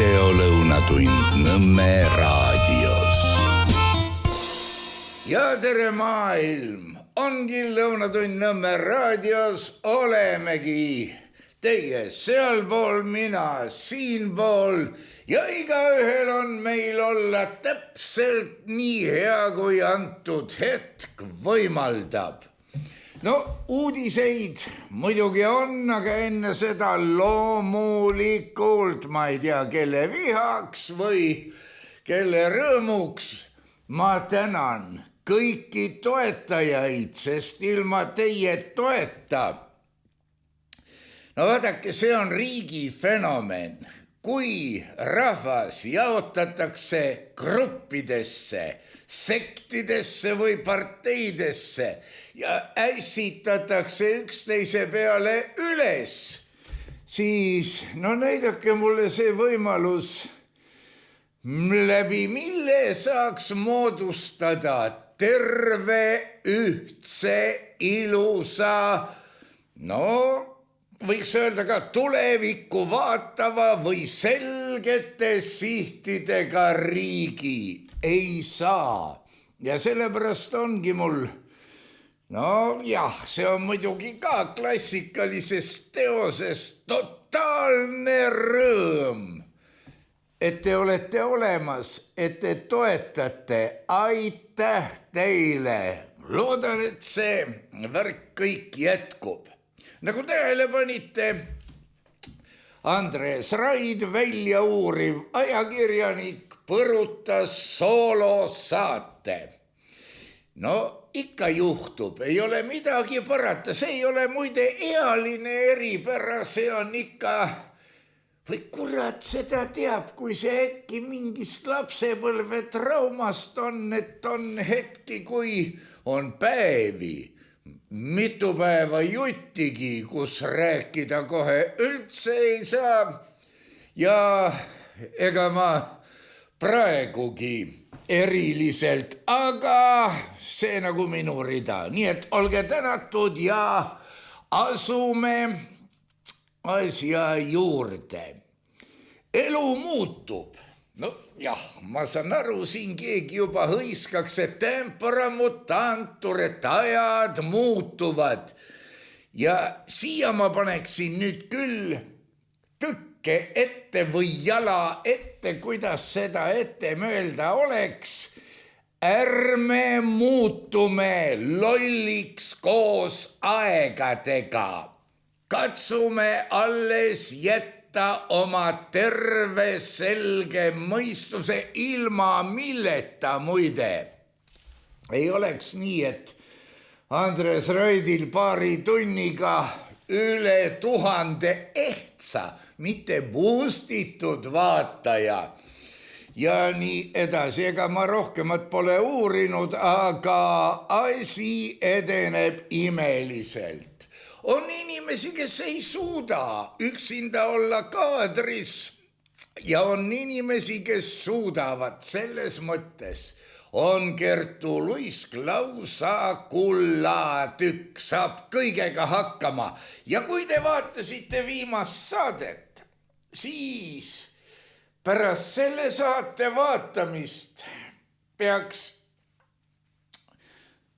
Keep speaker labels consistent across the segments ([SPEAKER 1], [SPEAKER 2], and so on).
[SPEAKER 1] videolõunatund Nõmme raadios. Ja tere maailm, ongi lõunatund Nõmme raadios, olemegi teie sealpool, mina siinpool ja igaühel on meil olla täpselt nii hea, kui antud hetk võimaldab. No uudiseid muidugi on, aga enne seda loomulikult, ma ei tea, kelle vihaks või kelle rõõmuks, ma tänan kõiki toetajaid, sest ilma teie toeta. No vaadake, see on riigi fenomen, kui rahvas jaotatakse gruppidesse, sektidesse või parteidesse ja ässitatakse üksteise peale üles, siis no näidake mulle see võimalus, läbi mille saaks moodustada terve, ühtse, ilusa, võiks öelda ka tulevikku vaatava või selgete sihtidega riigi. Ei saa. Ja sellepärast ongi mul, see on muidugi ka klassikalisest teosest totaalne rõõm, et te olete olemas, et te toetate. Aitäh teile. Loodan, et see värk kõik jätkub. Nagu tähele panite, Andres Raid, välja uuriv ajakirjanik, põrutas soolosaate. Ikka juhtub, ei ole midagi parata, see ei ole muide ealine eripära, see on ikka, või kurat seda teab, kui see äkki mingist lapsepõlve traumast on, et on hetki, kui on päevi, mitu päeva juttigi, kus rääkida kohe üldse ei saa ja ega ma praegugi eriliselt, aga see nagu minu rida. Nii et olge tänatud ja asume asja juurde. Elu muutub. Ma saan aru, siin keegi juba hõiskaks, et tempora mutantur, et ajad muutuvad. Ja siia ma paneksin nüüd küll tõkke ette või jala ette, kuidas seda ette mõelda oleks. Ärme muutume lolliks koos aegadega. Katsume alles jätta oma terve selge mõistuse, ilma milleta muide. Ei oleks nii, et Andres Raidil paari tunniga üle 1000 ehtsa, mitte boostitud vaataja ja nii edasi. Ega ma rohkemat pole uurinud, aga asi edeneb imeliselt. On inimesi, kes ei suuda üksinda olla kaadris ja on inimesi, kes suudavad. Selles mõttes on Kertu Luisk lausa kullatükk, saab kõigega hakkama. Ja kui te vaatasite viimast saadet, siis pärast selle saate vaatamist peaks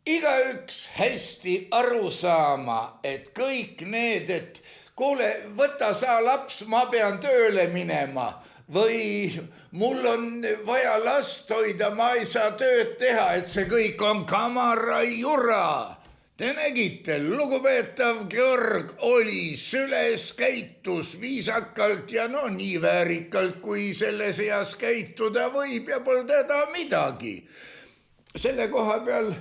[SPEAKER 1] igaüks hästi aru saama, et kõik need, et kuule, võta sa laps, ma pean tööle minema või mul on vaja last hoida, ma ei saa tööd teha, et see kõik on kamarajura. Te nägite, lugupeetav Georg oli süles, käitus viisakalt ja nii väärikalt, kui selles eas käituda võib ja polnud häda midagi. Selle koha peal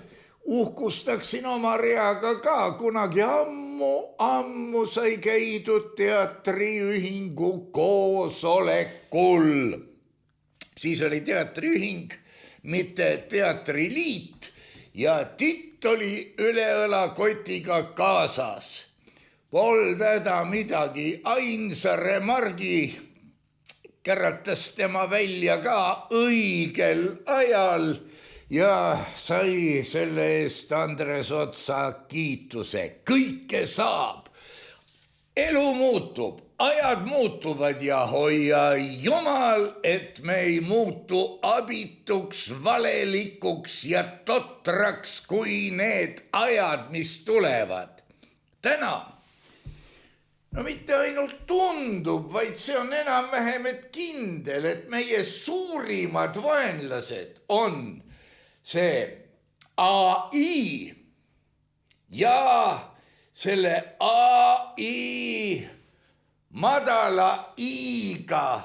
[SPEAKER 1] uhkustaksin oma reaga ka, kunagi ammu sai käidud teatriühingu koosolekul. Siis oli teatriühing, mitte teatriliit ja Titt oli üleõlakotiga kaasas. Polnud häda midagi, ainsa remargi käratas tema välja ka õigel ajal ja sai selle eest Andres otsa kiituse. Kõike saab. elu muutub, ajad muutuvad ja hoia jumal, et me ei muutu abituks, valelikuks ja totraks, kui need ajad, mis tulevad. Täna, no mitte ainult tundub, vaid see on enam-vähem et kindel, et meie suurimad vaenlased on see AI ja selle AI madala I-ga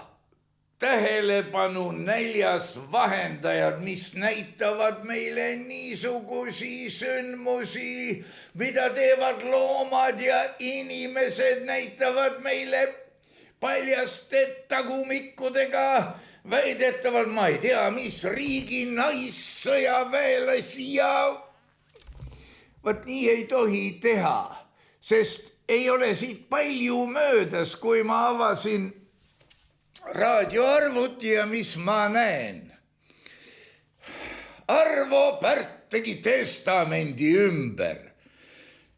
[SPEAKER 1] tähelepanu näljas vahendajad, mis näitavad meile niisugusi sündmusi, mida teevad loomad ja inimesed, näitavad meile paljaste tagumikkudega väidetavalt, ma ei tea, mis riigi naissõjaväelasi ja vot nii ei tohi teha, sest ei ole siit palju möödas, kui ma avasin raadioarvuti ja mis ma näen. Arvo Pärt tegi testamendi ümber.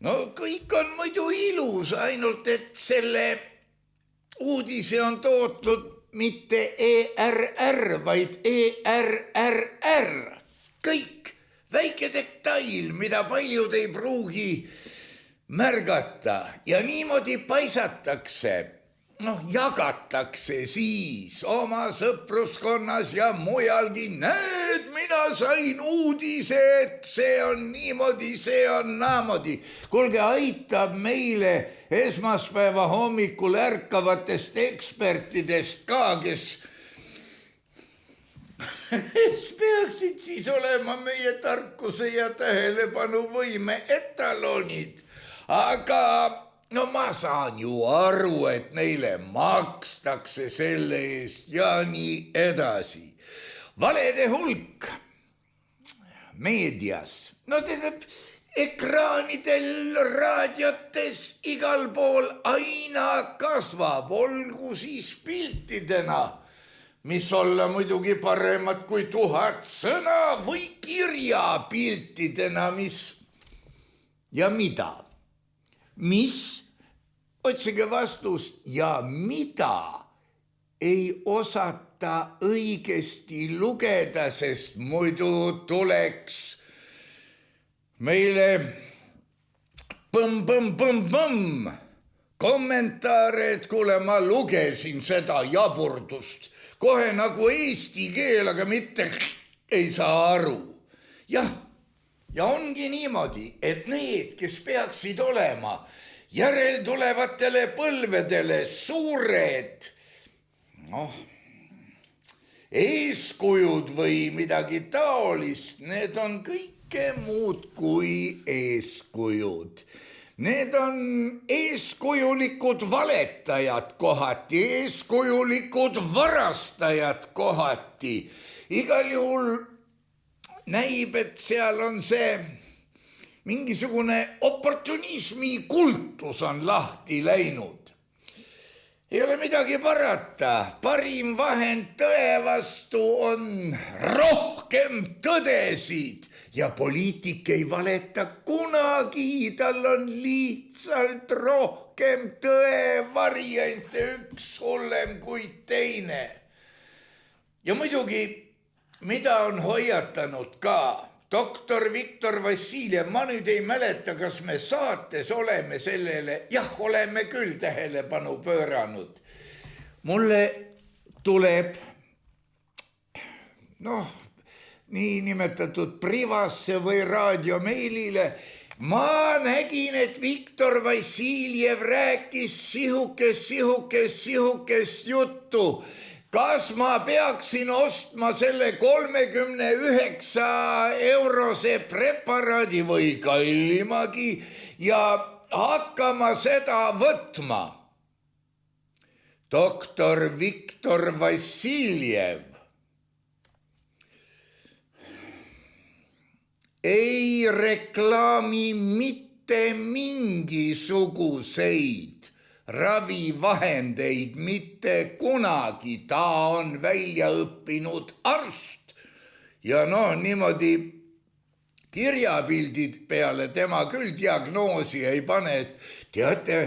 [SPEAKER 1] No kõik on muidu ilus, ainult et selle uudise on tootnud mitte ERR, vaid ERRR. Kõik. Väike detail, mida paljud ei pruugi märgata ja niimoodi paisatakse, jagatakse siis oma sõpruskonnas ja mujalgi. Näed, mina sain uudise, et see on niimoodi, see on naamodi. Kuulge, aitab meile esmaspäeva hommikul ärkavatest ekspertidest ka, kes peaksid siis olema meie tarkuse ja tähelepanuvõime etalonid. Aga ma saan ju aru, et neile makstakse selle eest ja nii edasi. Valede hulk meedias, tähendab ekraanidel, raadiotes, igal pool aina kasvab, olgu siis piltidena, mis olla muidugi paremad kui 1000 sõna või kirjapiltidena, mis ja mida. Mis, otsige vastust, ja mida ei osata õigesti lugeda, sest muidu tuleks meile põmm kommentaare, et kuule, ma lugesin seda jaburdust. Kohe nagu eesti keel, aga mitte ei saa aru. Jah, ja ongi niimoodi, et need, kes peaksid olema järeltulevatele põlvedele suured, eeskujud või midagi taolist, need on kõike muud kui eeskujud. Need on eeskujulikud valetajad kohati, eeskujulikud varastajad kohati. Igal juhul näib, et seal on see mingisugune oportunismi kultus on lahti läinud. Ei ole midagi parata, parim vahend tõe vastu on rohkem tõdesid ja poliitik ei valeta kunagi, tal on lihtsalt rohkem tõe variante, üks hullem kui teine. Ja muidugi, mida on hoiatanud ka doktor Viktor Vassiljev, ma nüüd ei mäleta, kas me saates oleme sellele, jah, oleme küll tähelepanu pööranud. Mulle tuleb, niinimetatud privasse või raadiomeilile, ma nägin, et Viktor Vassiljev rääkis sihukest juttu. Kas ma peaksin ostma selle 39-eurose preparaadi või kallimagi ja hakkama seda võtma? Doktor Viktor Vassiljev ei reklaami mitte mingisuguseid ravivahendeid mitte kunagi, ta on välja õppinud arst ja niimoodi kirjapildid peale tema küll diagnoosi ei pane, et teate,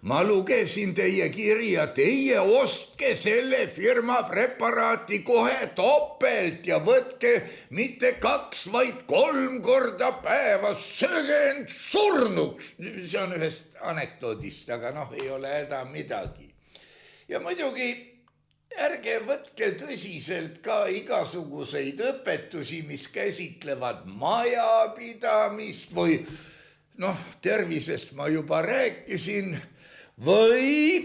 [SPEAKER 1] ma lugesin teie kirja, teie ostke selle firma preparaati kohe topelt ja võtke mitte 2, vaid 3 korda päevas, sööge end surnuks. See on ühest anekdoodist, aga noh, ei ole häda midagi. Ja muidugi ärge võtke tõsiselt ka igasuguseid õpetusi, mis käsitlevad majapidamist või noh, tervisest ma juba rääkisin, või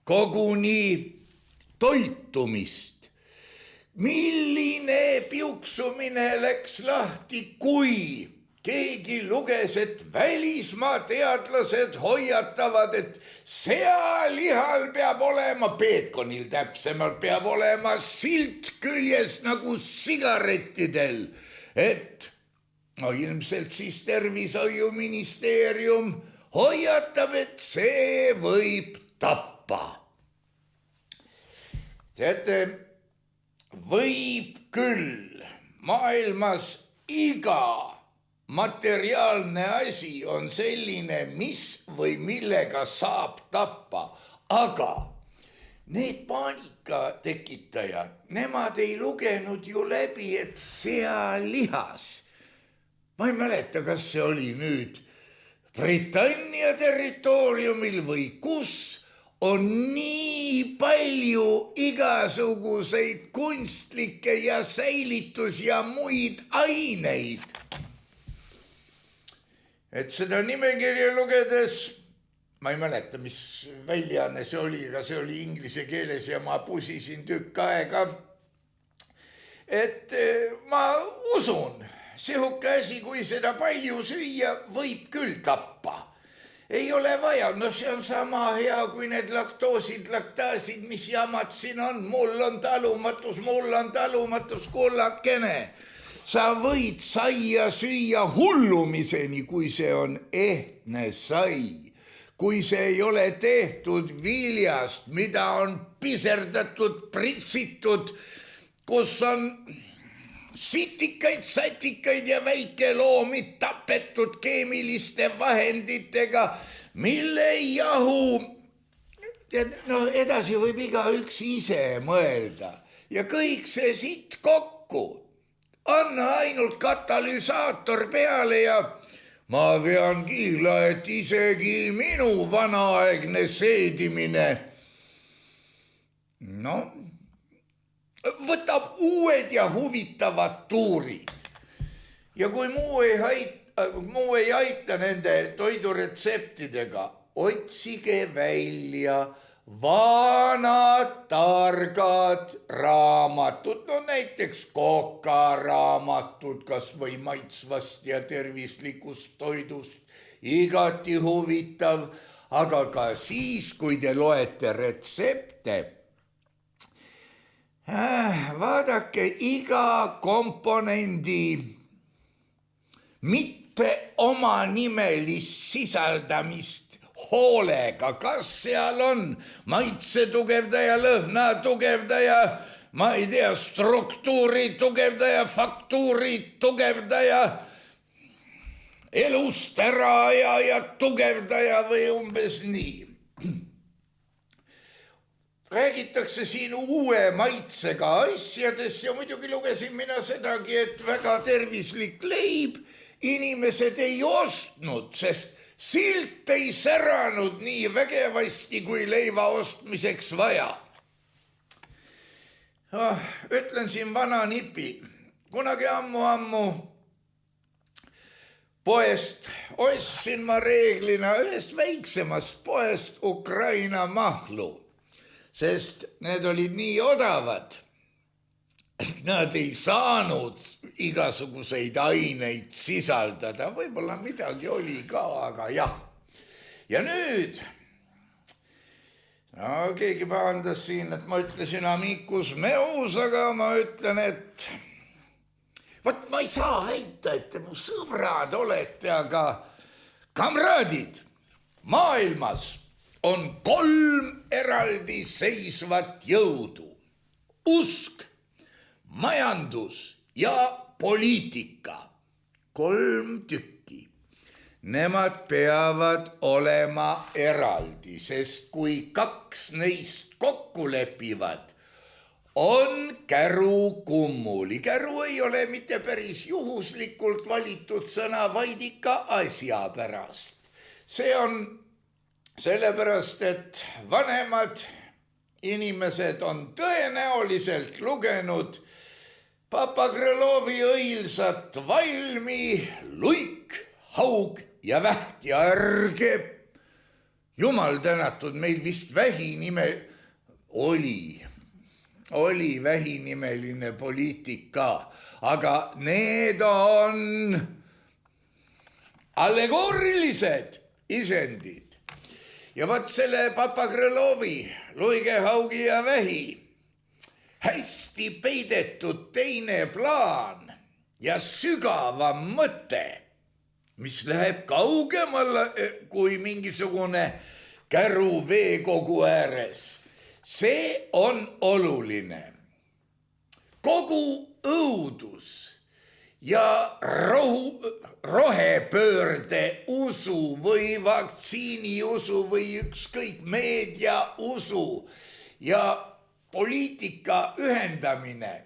[SPEAKER 1] koguni toitumist. Milline piuksumine läks lahti, kui keegi luges, et välismaa teadlased hoiatavad, et sealihal peab olema, peekonil täpsemalt, peab olema silt küljes nagu sigarettidel, et no ilmselt siis tervishoiuministeerium hoiatab, et see võib tappa. Teate, võib küll maailmas iga materiaalne asi on selline, mis või millega saab tappa, aga need paanika tekitajad, nemad ei lugenud ju läbi, et sealihas, ma ei mäleta, kas see oli nüüd Britannia territooriumil või kus, on nii palju igasuguseid kunstlikke ja säilitus ja muid aineid, et seda nimekirja lugedes, ma ei mäleta, mis väljaanne see oli, aga see oli inglise keeles ja ma pusisin tükk aega, et ma usun, sihuke asi, kui seda palju süüa, võib küll tappa. Ei ole vaja, no see on sama hea kui need laktoosid, laktaasid, mis jamad siin on, mul on talumatus, kullakene. Sa võid saia süüa hullumiseni, kui see on ehtne sai, kui see ei ole tehtud viljast, mida on piserdatud, pritsitud, kus on sitikaid, satikaid ja väikeloomid tapetud keemiliste vahenditega, mille jahu, no edasi võib igaüks ise mõelda ja kõik see siit kokku. Anna ainult katalüsaator peale ja ma vean kiila, et isegi minu vanaaegne seedimine, no, võtab uued ja huvitavad tuurid. Ja kui muu ei aita nende toiduretseptidega, otsige välja vanad targad raamatud, no näiteks kokaraamatud, kas või maitsvast ja tervislikust toidust, igati huvitav, aga ka siis, kui te loete retsepte, vaadake iga komponendi mitte omanimelist sisaldamist hoolega, kas seal on maitse tugevdaja, lõhna tugevdaja, ma ei tea, struktuuri tugevdaja, faktuuri tugevdaja, elust ära ja tugevdaja või umbes nii. Räägitakse siin uue maitsega asjadest ja muidugi lugesin mina sedagi, et väga tervislik leib inimesed ei ostnud, sest silt ei säranud nii vägevasti, kui leiva ostmiseks vaja. Ütlen siin vana nipi. Kunagi ammu poest ostsin ma reeglina ühest väiksemast poest Ukraina mahlu, sest need olid nii odavad, et nad ei saanud igasuguseid aineid sisaldada, võib-olla midagi oli ka, aga jah. Ja nüüd, no keegi pahandas siin, et ma ütlesin amicus meus, aga ma ütlen, et vot ma ei saa väita, et te mu sõbrad olete, aga kamraadid, maailmas on 3 eraldiseisvat jõudu. Usk, majandus ja poliitika. 3 tükki. Nemad peavad olema eraldi, sest kui 2 neist kokku lepivad, on käru kummuli. Käru ei ole mitte päris juhuslikult valitud sõna, vaid ikka asja pärast. See on sellepärast, et vanemad inimesed on tõenäoliselt lugenud Papa Krõlovi õilsat valmi Luik, haug ja väht ja ärge. Jumal tänatud, meil vist vähinime oli vähinimeline poliitika, aga need on allegoorilised isendid. Ja vaat selle Papa Krõlovi Luige, haugi ja vähi hästi peidetud teine plaan ja sügavam mõte, mis läheb kaugemale kui mingisugune käru veekogu ääres. See on oluline. Kogu õudus ja rohepöörde usu või vaktsiini usu või ükskõik meedia usu ja poliitika ühendamine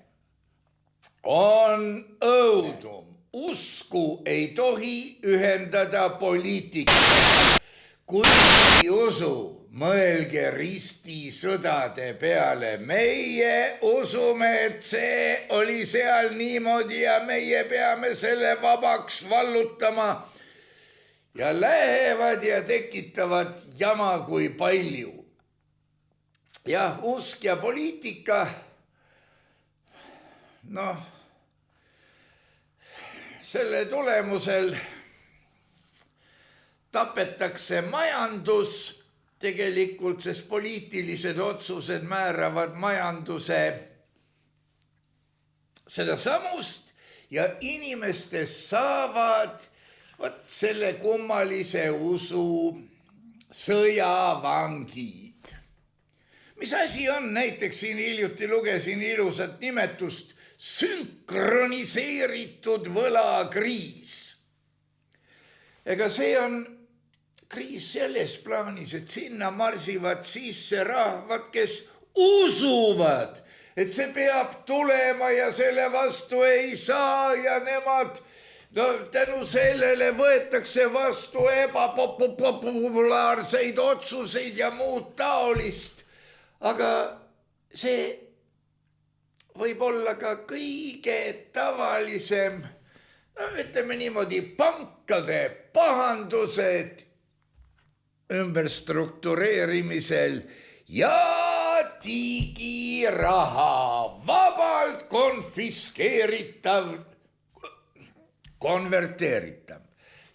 [SPEAKER 1] on õudum. Usku ei tohi ühendada poliitika. Kui usu, mõelge ristisõdade peale. Meie usume, et see oli seal niimoodi ja meie peame selle vabaks vallutama. Ja lähevad ja tekitavad jama kui palju. Jah, usk ja poliitika, selle tulemusel tapetakse majandus tegelikult, sest poliitilised otsused määravad majanduse sedasamust ja inimestest saavad selle kummalise usu sõjavangid. Mis asi on? Näiteks siin hiljuti lugesin ilusat nimetust sünkroniseeritud võlakriis. Ega see on kriis selles plaanis, et sinna marsivad sisse rahvad, kes usuvad, et see peab tulema ja selle vastu ei saa ja nemad tänu sellele võetakse vastu ebapopulaarseid otsuseid ja muud taolist. Aga see võib olla ka kõige tavalisem, ütleme niimoodi, pankade pahandused ümberstruktureerimisel ja digiraha vabalt konfiskeeritav, konverteeritav.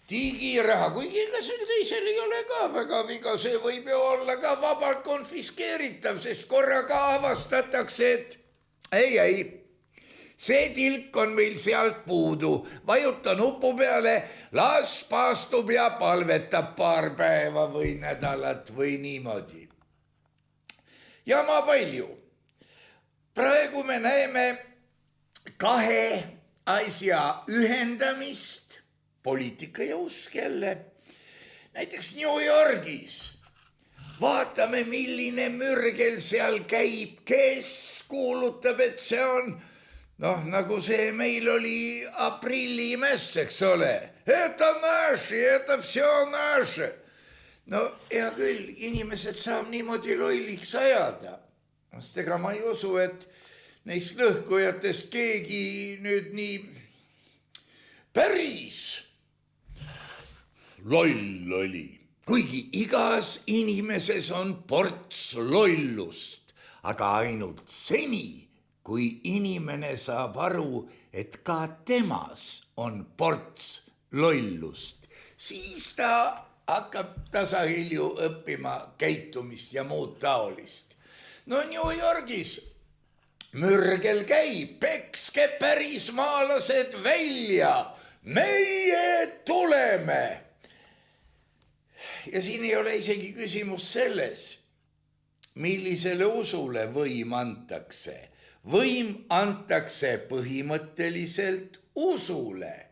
[SPEAKER 1] Digiraha, kuigi ega sel teisel ei ole ka väga viga, see võib ju olla ka vabalt konfiskeeritav, sest korraga avastatakse, et ei, see tilk on meil sealt puudu, vajuta nupu peale, las paastub ja palvetab paar päeva või nädalat või niimoodi. Jama palju. Praegu me näeme 2 asja ühendamist, poliitika ja usk jälle. Näiteks New Yorgis. Vaatame, milline mürgel seal käib, kes kuulutab, et see on, nagu see meil oli aprillimäss, eks ole. Это наши, это все наше. Hea küll, inimesed saab niimoodi lolliks ajada. Sest ega ma ei usu, et neist lõhkujatest keegi nüüd nii päris loll oli. Kuigi igas inimeses on ports lollust, aga ainult seni, kui inimene saab aru, et ka temas on ports lollust, siis ta hakkab tasahilju õppima käitumist ja muud taolist. New Yorgis mürgel käib, pekske pärismaalased välja, meie tuleme. Ja siin ei ole isegi küsimus selles, millisele usule võim antakse. Võim antakse põhimõtteliselt usule.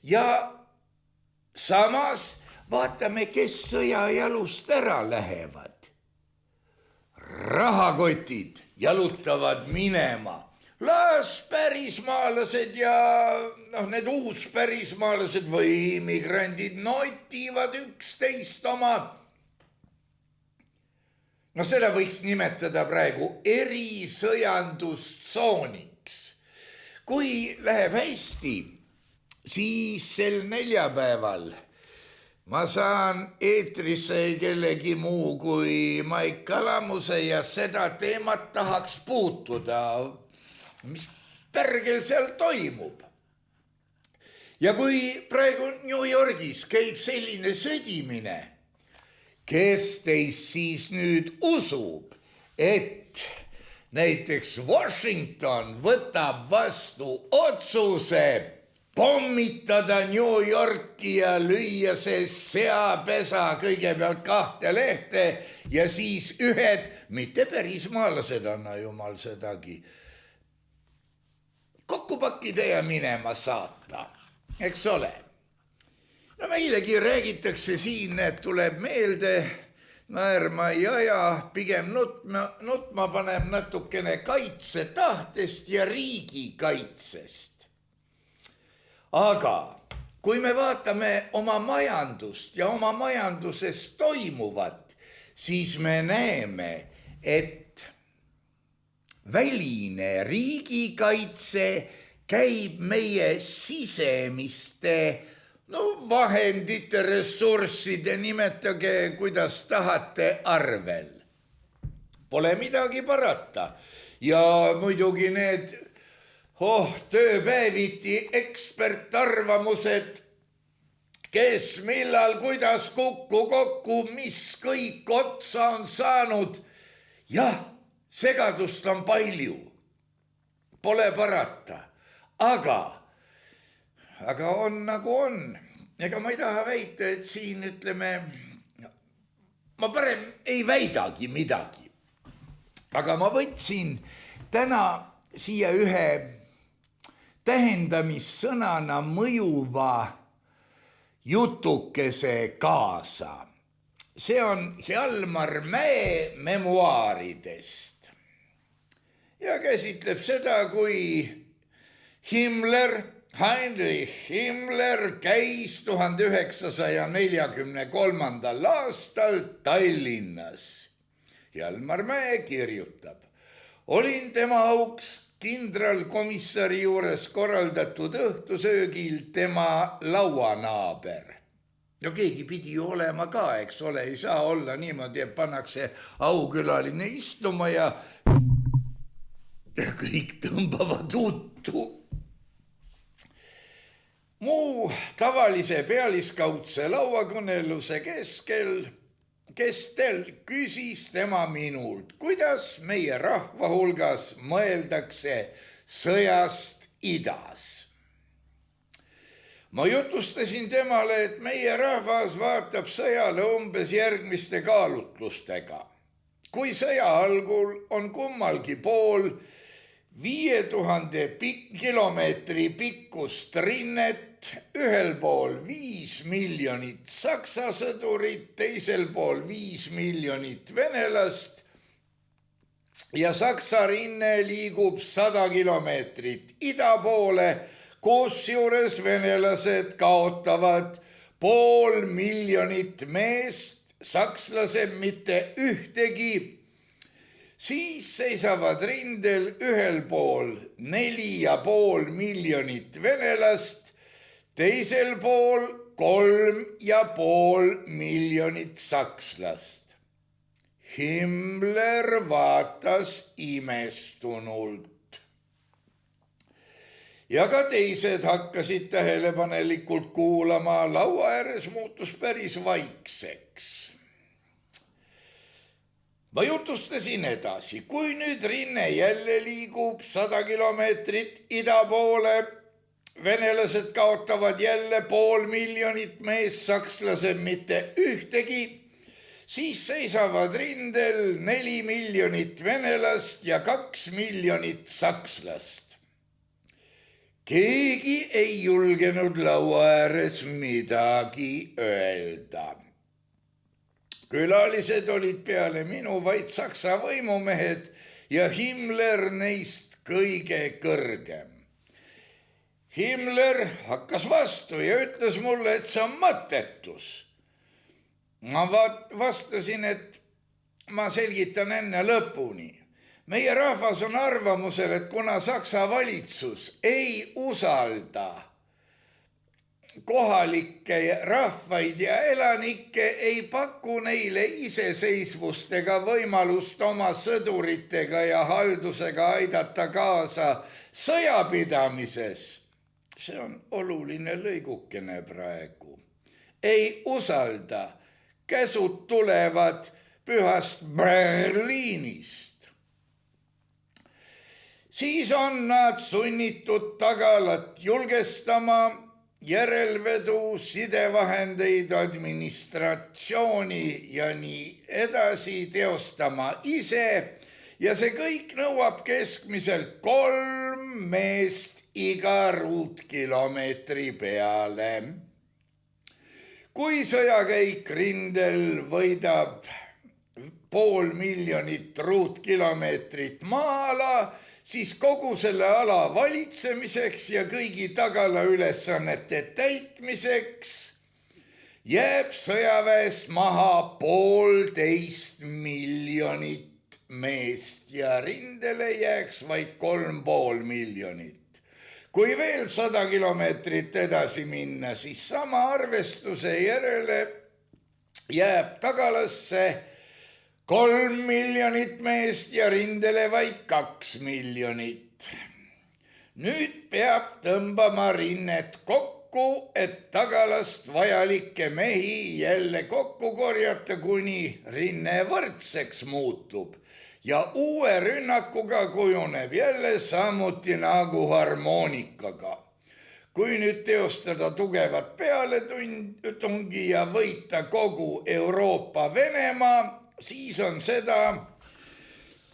[SPEAKER 1] ja samas vaatame, kes sõjajalust ära lähevad. Rahakotid jalutavad minema. Las pärismaalased ja need uuspärismaalased või immigrandid notivad üksteist oma. Seda võiks nimetada praegu erisõjandustsooniks. Kui läheb hästi, siis sel neljapäeval ma saan eetrisse kellegi muu kui Maik Kalamuse ja seda teemat tahaks puutuda. Mis pärgel seal toimub? Ja kui praegu New Yorgis käib selline sõdimine, kes teist siis nüüd usub, et näiteks Washington võtab vastu otsuse pommitada New Yorki ja lüüa see seapesa kõigepealt 2 lehte ja siis ühed, mitte pärismaalased, anna jumal sedagi, kokku pakkida ja minema saata, eks ole. Meilegi räägitakse siin, et tuleb meelde, naerma ei aja, pigem nutma paneb natukene kaitsetahtest ja riigikaitsest. Aga kui me vaatame oma majandust ja oma majanduses toimuvat, siis me näeme, et väline riigikaitse käib meie sisemiste vahendite, ressursside, nimetage kuidas tahate, arvel. Pole midagi parata. Ja muidugi need tööpäeviti ekspertarvamused, kes millal, kuidas kokku, mis kõik otsa on saanud. Jah, segadust on palju. Pole parata. Aga on nagu on. Ega ma ei taha väita, et siin ütleme, ma parem ei väidagi midagi. Aga ma võtsin täna siia ühe tähendamissõnana mõjuva jutukese kaasa. See on Hjalmar Mäe memuaaridest. Ja käsitleb seda, kui Heinrich Himmler käis 1943. aastal Tallinnas. Hjalmar Mäe kirjutab, olin tema auks kindralkomissari juures korraldatud õhtusöögil tema lauanaaber. Keegi pidi ju olema ka, eks ole, ei saa olla niimoodi, et pannakse aukülaline istuma ja kõik tõmbavad uttu. Muu tavalise pealiskaudse lauakõneluse kestel küsis tema minult, kuidas meie rahva hulgas mõeldakse sõjast idas. Ma jutustasin temale, et meie rahvas vaatab sõjale umbes järgmiste kaalutlustega. Kui sõja algul on kummalgi pool 5000 kilomeetri pikkust rinnet, ühel pool 5 miljonit saksa sõdurit, teisel pool 5 miljonit venelast ja saksa rinne liigub 100 kilomeetrit ida poole, kusjuures venelased kaotavad 500 000 meest, sakslased mitte ühtegi, siis seisavad rindel ühel pool 4,5 miljonit venelast, teisel pool 3,5 miljonit sakslast. Himmler vaatas imestunult. Ja ka teised hakkasid tähelepanelikult kuulama, laua ääres muutus päris vaikseks. Ma jutustasin edasi, kui nüüd rinne jälle liigub 100 kilomeetrit ida poole, venelased kaotavad jälle 500 000 meest, sakslased mitte ühtegi, siis seisavad rindel 4 miljonit venelast ja 2 miljonit sakslast. keegi ei julgenud laua ääres midagi öelda. Külalised olid peale minu vaid Saksa võimumehed ja Himmler neist kõige kõrgem. Himmler hakkas vastu ja ütles mulle, et see on mõttetus. Ma vastasin, et ma selgitan enne lõpuni. Meie rahvas on arvamusel, et kuna Saksa valitsus ei usalda kohalikke rahvaid ja elanikke, ei paku neile iseseisvust ega võimalust oma sõduritega ja haldusega aidata kaasa sõjapidamises. See on oluline lõigukene praegu. Ei usalda, käsud tulevad pühast Berliinist. Siis on nad sunnitud tagalat julgestama, järelvedu, sidevahendeid, administratsiooni ja nii edasi teostama ise ja see kõik nõuab keskmiselt 3 meest iga ruutkilomeetri peale. Kui sõjakäik rindel võidab 500 000 ruutkilomeetrit maa-ala, siis kogu selle ala valitsemiseks ja kõigi tagala ülesannete täitmiseks jääb sõjaväest maha 1,5 miljonit meest ja rindele jääks vaid 3,5 miljonit. Kui veel 100 kilomeetrit edasi minna, siis sama arvestuse järele jääb tagalasse 3 miljonit meest ja rindele vaid 2 miljonit. Nüüd peab tõmbama rinnet kokku, et tagalast vajalikke mehi jälle kokku korjata, kuni rinne võrdseks muutub. Ja uue rünnakuga kujuneb jälle samuti nagu harmoonikaga. Kui nüüd teostada tugevat pealetungi ja võita kogu Euroopa Venemaa, siis on seda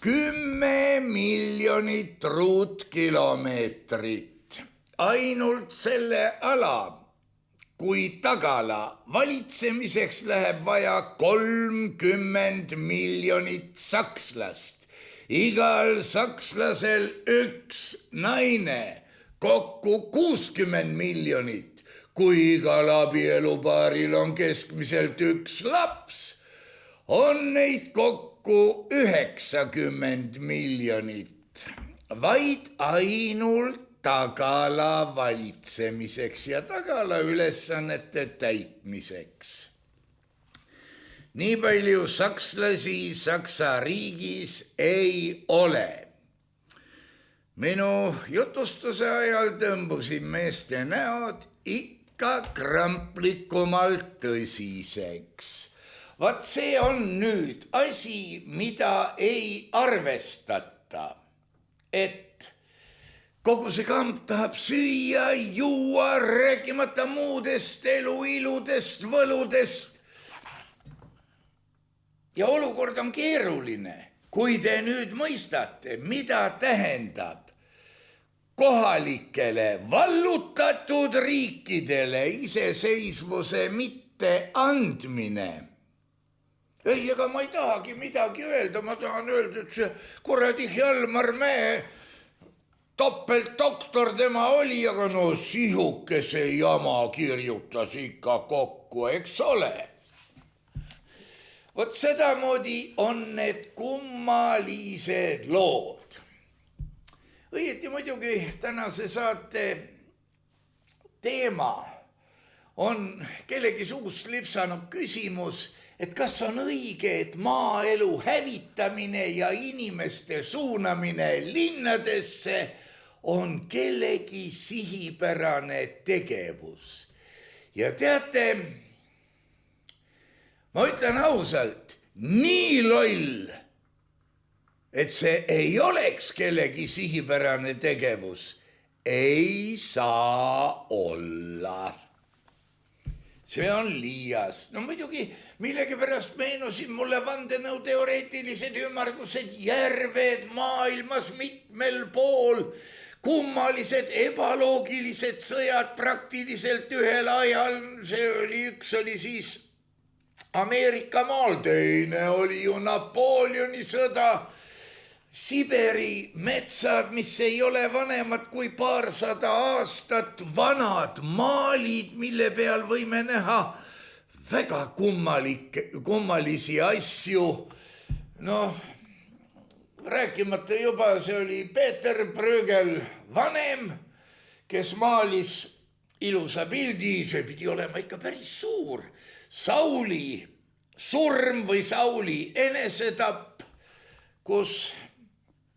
[SPEAKER 1] 10 miljonit ruutkilomeetrit. Ainult selle ala, kui tagala valitsemiseks läheb vaja 30 miljonit sakslast. Igal sakslasel 1 naine, kokku 60 miljonit. Kui igal abielupaaril on keskmiselt 1 laps, on neid kokku 90 miljonit, vaid ainult tagala valitsemiseks ja tagala ülesannete täitmiseks. Nii palju sakslasi Saksa riigis ei ole. Minu jutustuse ajal tõmbusid meeste näod ikka kramplikumalt tõsiseks. Vaat see on nüüd asi, mida ei arvestata, et kogu see kamp tahab süüa, juua, rääkimata muudest eluiludest, võludest. Ja olukord on keeruline, kui te nüüd mõistate, mida tähendab kohalikele vallutatud riikidele iseseisvuse mitte andmine. Ei, ega ma ei tahagi midagi öelda, ma tahan öelda, et see kuradi Hjalmar Mäe topeltdoktor tema oli, aga no sihukese jama kirjutas ikka kokku, eks ole. Vot sedamoodi on need kummalised lood. Õieti muidugi tänase saate teema on kellegi suust lipsanud küsimus, et kas on õige, et maaelu hävitamine ja inimeste suunamine linnadesse on kellegi sihipärane tegevus. Ja teate, ma ütlen ausalt, nii loll, et see ei oleks kellegi sihipärane tegevus, ei saa olla. See on liias. No muidugi millegipärast meenusid mulle vandenõuteoreetilised ümmargused järved maailmas mitmel pool, kummalised, ebaloogilised sõjad praktiliselt ühel ajal. Üks oli siis Ameerika maal, teine oli ju Napoleoni sõda. Siberi metsad, mis ei ole vanemad kui paarsada aastat, vanad maalid, mille peal võime näha väga kummalisi asju. Noh, rääkimata juba, see oli Peeter Bruegel vanem, kes maalis ilusa pildi, see pidi olema ikka päris suur. Sauli surm või Sauli enesetapp, kus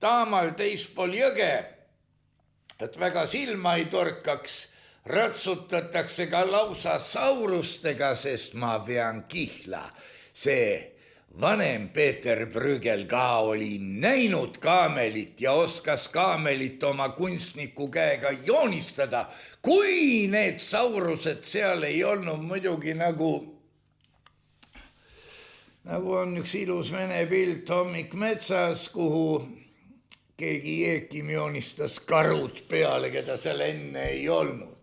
[SPEAKER 1] taamal teispool jõge, et väga silma ei torkaks, ratsutatakse ka lausa saurustega, sest ma vean kihla. See vanem Peeter Bruegel ka oli näinud kaamelit ja oskas kaamelit oma kunstniku käega joonistada, kui need saurused seal ei olnud muidugi nagu on üks ilus vene pilt Hommik metsas, kuhu keegi Jeekim joonistas karud peale, keda seal enne ei olnud.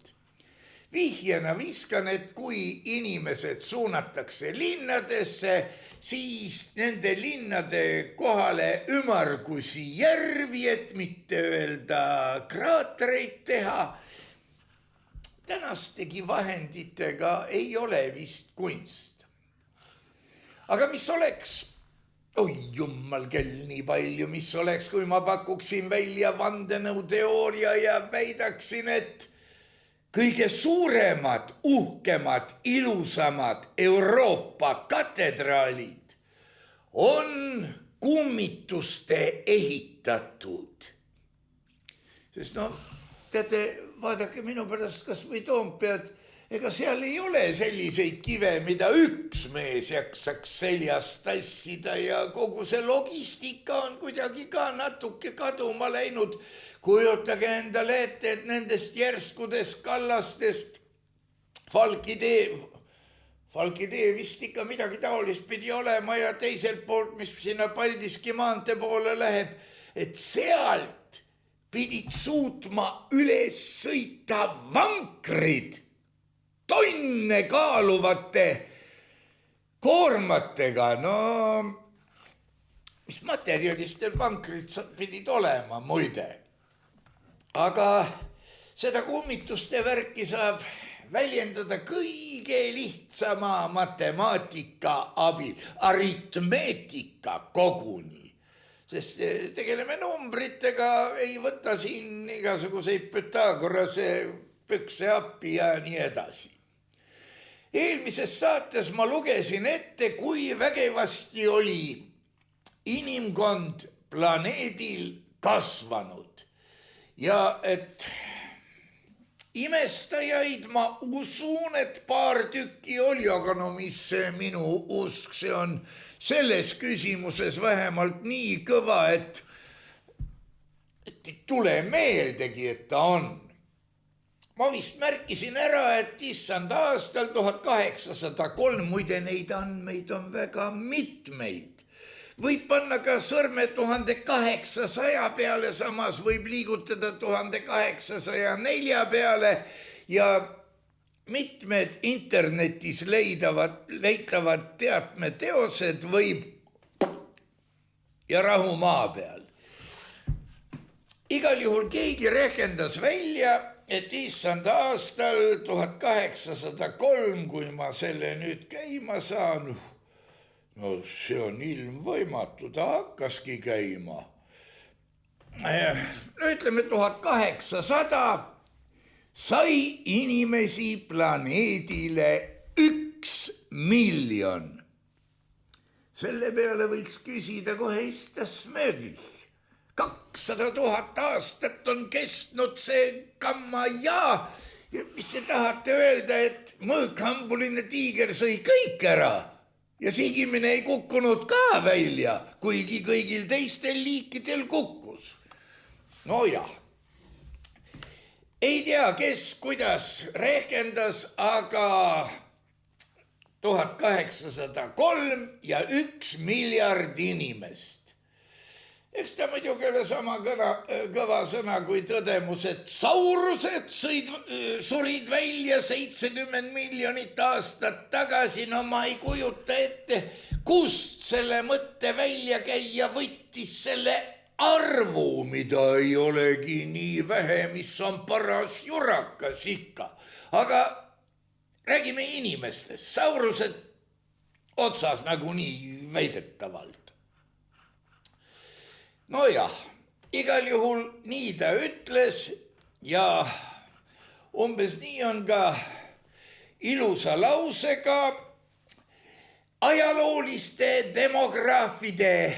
[SPEAKER 1] Vihjena viskan, et kui inimesed suunatakse linnadesse, siis nende linnade kohale ümmargusi järvi, et mitte öelda kraatreid teha. Tänastegi vahenditega ei ole vist kunst. Aga mis oleks, oi jummal kell nii palju, mis oleks, kui ma pakuksin välja vandenõuteooria ja väidaksin, et kõige suuremad, uhkemad, ilusamad Euroopa katedraalid on kummituste ehitatud. Sest teate, vaadake minu pärast kas või Toompead, ega seal ei ole selliseid kive, mida üks mees jaksaks seljast tassida ja kogu see logistika on kuidagi ka natuke kaduma läinud. Kujutage endale ette, et nendest järskudest kallastest Falki tee vist ikka midagi taolist pidi olema ja teiselt poolt, mis sinna Paldiski maantee poole läheb, et sealt pidid suutma üles sõita vankrid tonne kaaluvate koormatega. No, mis materjalistel vankrid pidid olema muide. Aga seda kummituste värki saab väljendada kõige lihtsama matemaatika abil, aritmeetika koguni. Sest tegeleme numbritega, ei võta siin igasuguseid Pythagorase pükse appi ja nii edasi. Eelmises saates ma lugesin ette, kui vägevasti oli inimkond planeedil kasvanud ja et imestajaid ma usun, et paar tükki oli, aga no mis see minu usk, see on selles küsimuses vähemalt nii kõva, et ei tule meeldegi, et ta on. Ma vist märkisin ära, et issand aastal 1803, muide neid andmeid on väga mitmeid. Võib panna ka sõrme 1800 peale, samas võib liigutada 1804 peale ja mitmed internetis leitavad teatmeteosed võib ja rahu maa peal. Igal juhul keegi rehkendas välja, et issand aastal 1803, kui ma selle nüüd käima saan, no see on ilmvõimatu, ta hakkaski käima. Ütleme 1800 sai inimesi planeedile 1 miljon. Selle peale võiks küsida kohe istas mööglich. 200 000 aastat on kestnud see kamma ja mis te tahate öelda, et mõõkhambuline tiiger sõi kõik ära ja sigimine ei kukkunud ka välja, kuigi kõigil teistel liikidel kukkus. No jah, ei tea, kes kuidas rehkendas, aga 1803 ja 1 miljard inimest. Eks ta muidugi ole sama kõva sõna kui tõdemus, et saurused surid välja 70 miljonit aastat tagasi. No ma ei kujuta ette, kust selle mõtte välja käia võttis selle arvu, mida ei olegi nii vähe, mis on paras jurakas ikka. Aga räägime inimestest, saurused otsas nagunii väidetavalt. Nojah, igal juhul nii ta ütles ja umbes nii on ka ilusa lausega ajalooliste demograafide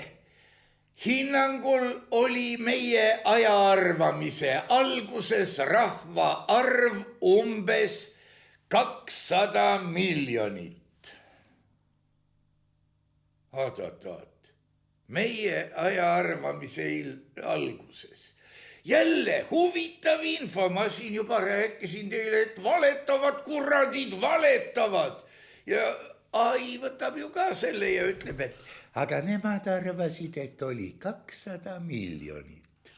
[SPEAKER 1] hinnangul oli meie ajaarvamise alguses rahvaarv umbes 200 miljonit. Oot. Meie ajaarvamise alguses. Jälle huvitav info, ma siin juba rääkisin teile, et valetavad kuradid, valetavad. Ja ai võtab ju ka selle ja ütleb, et aga nemad arvasid, et oli 200 miljonit.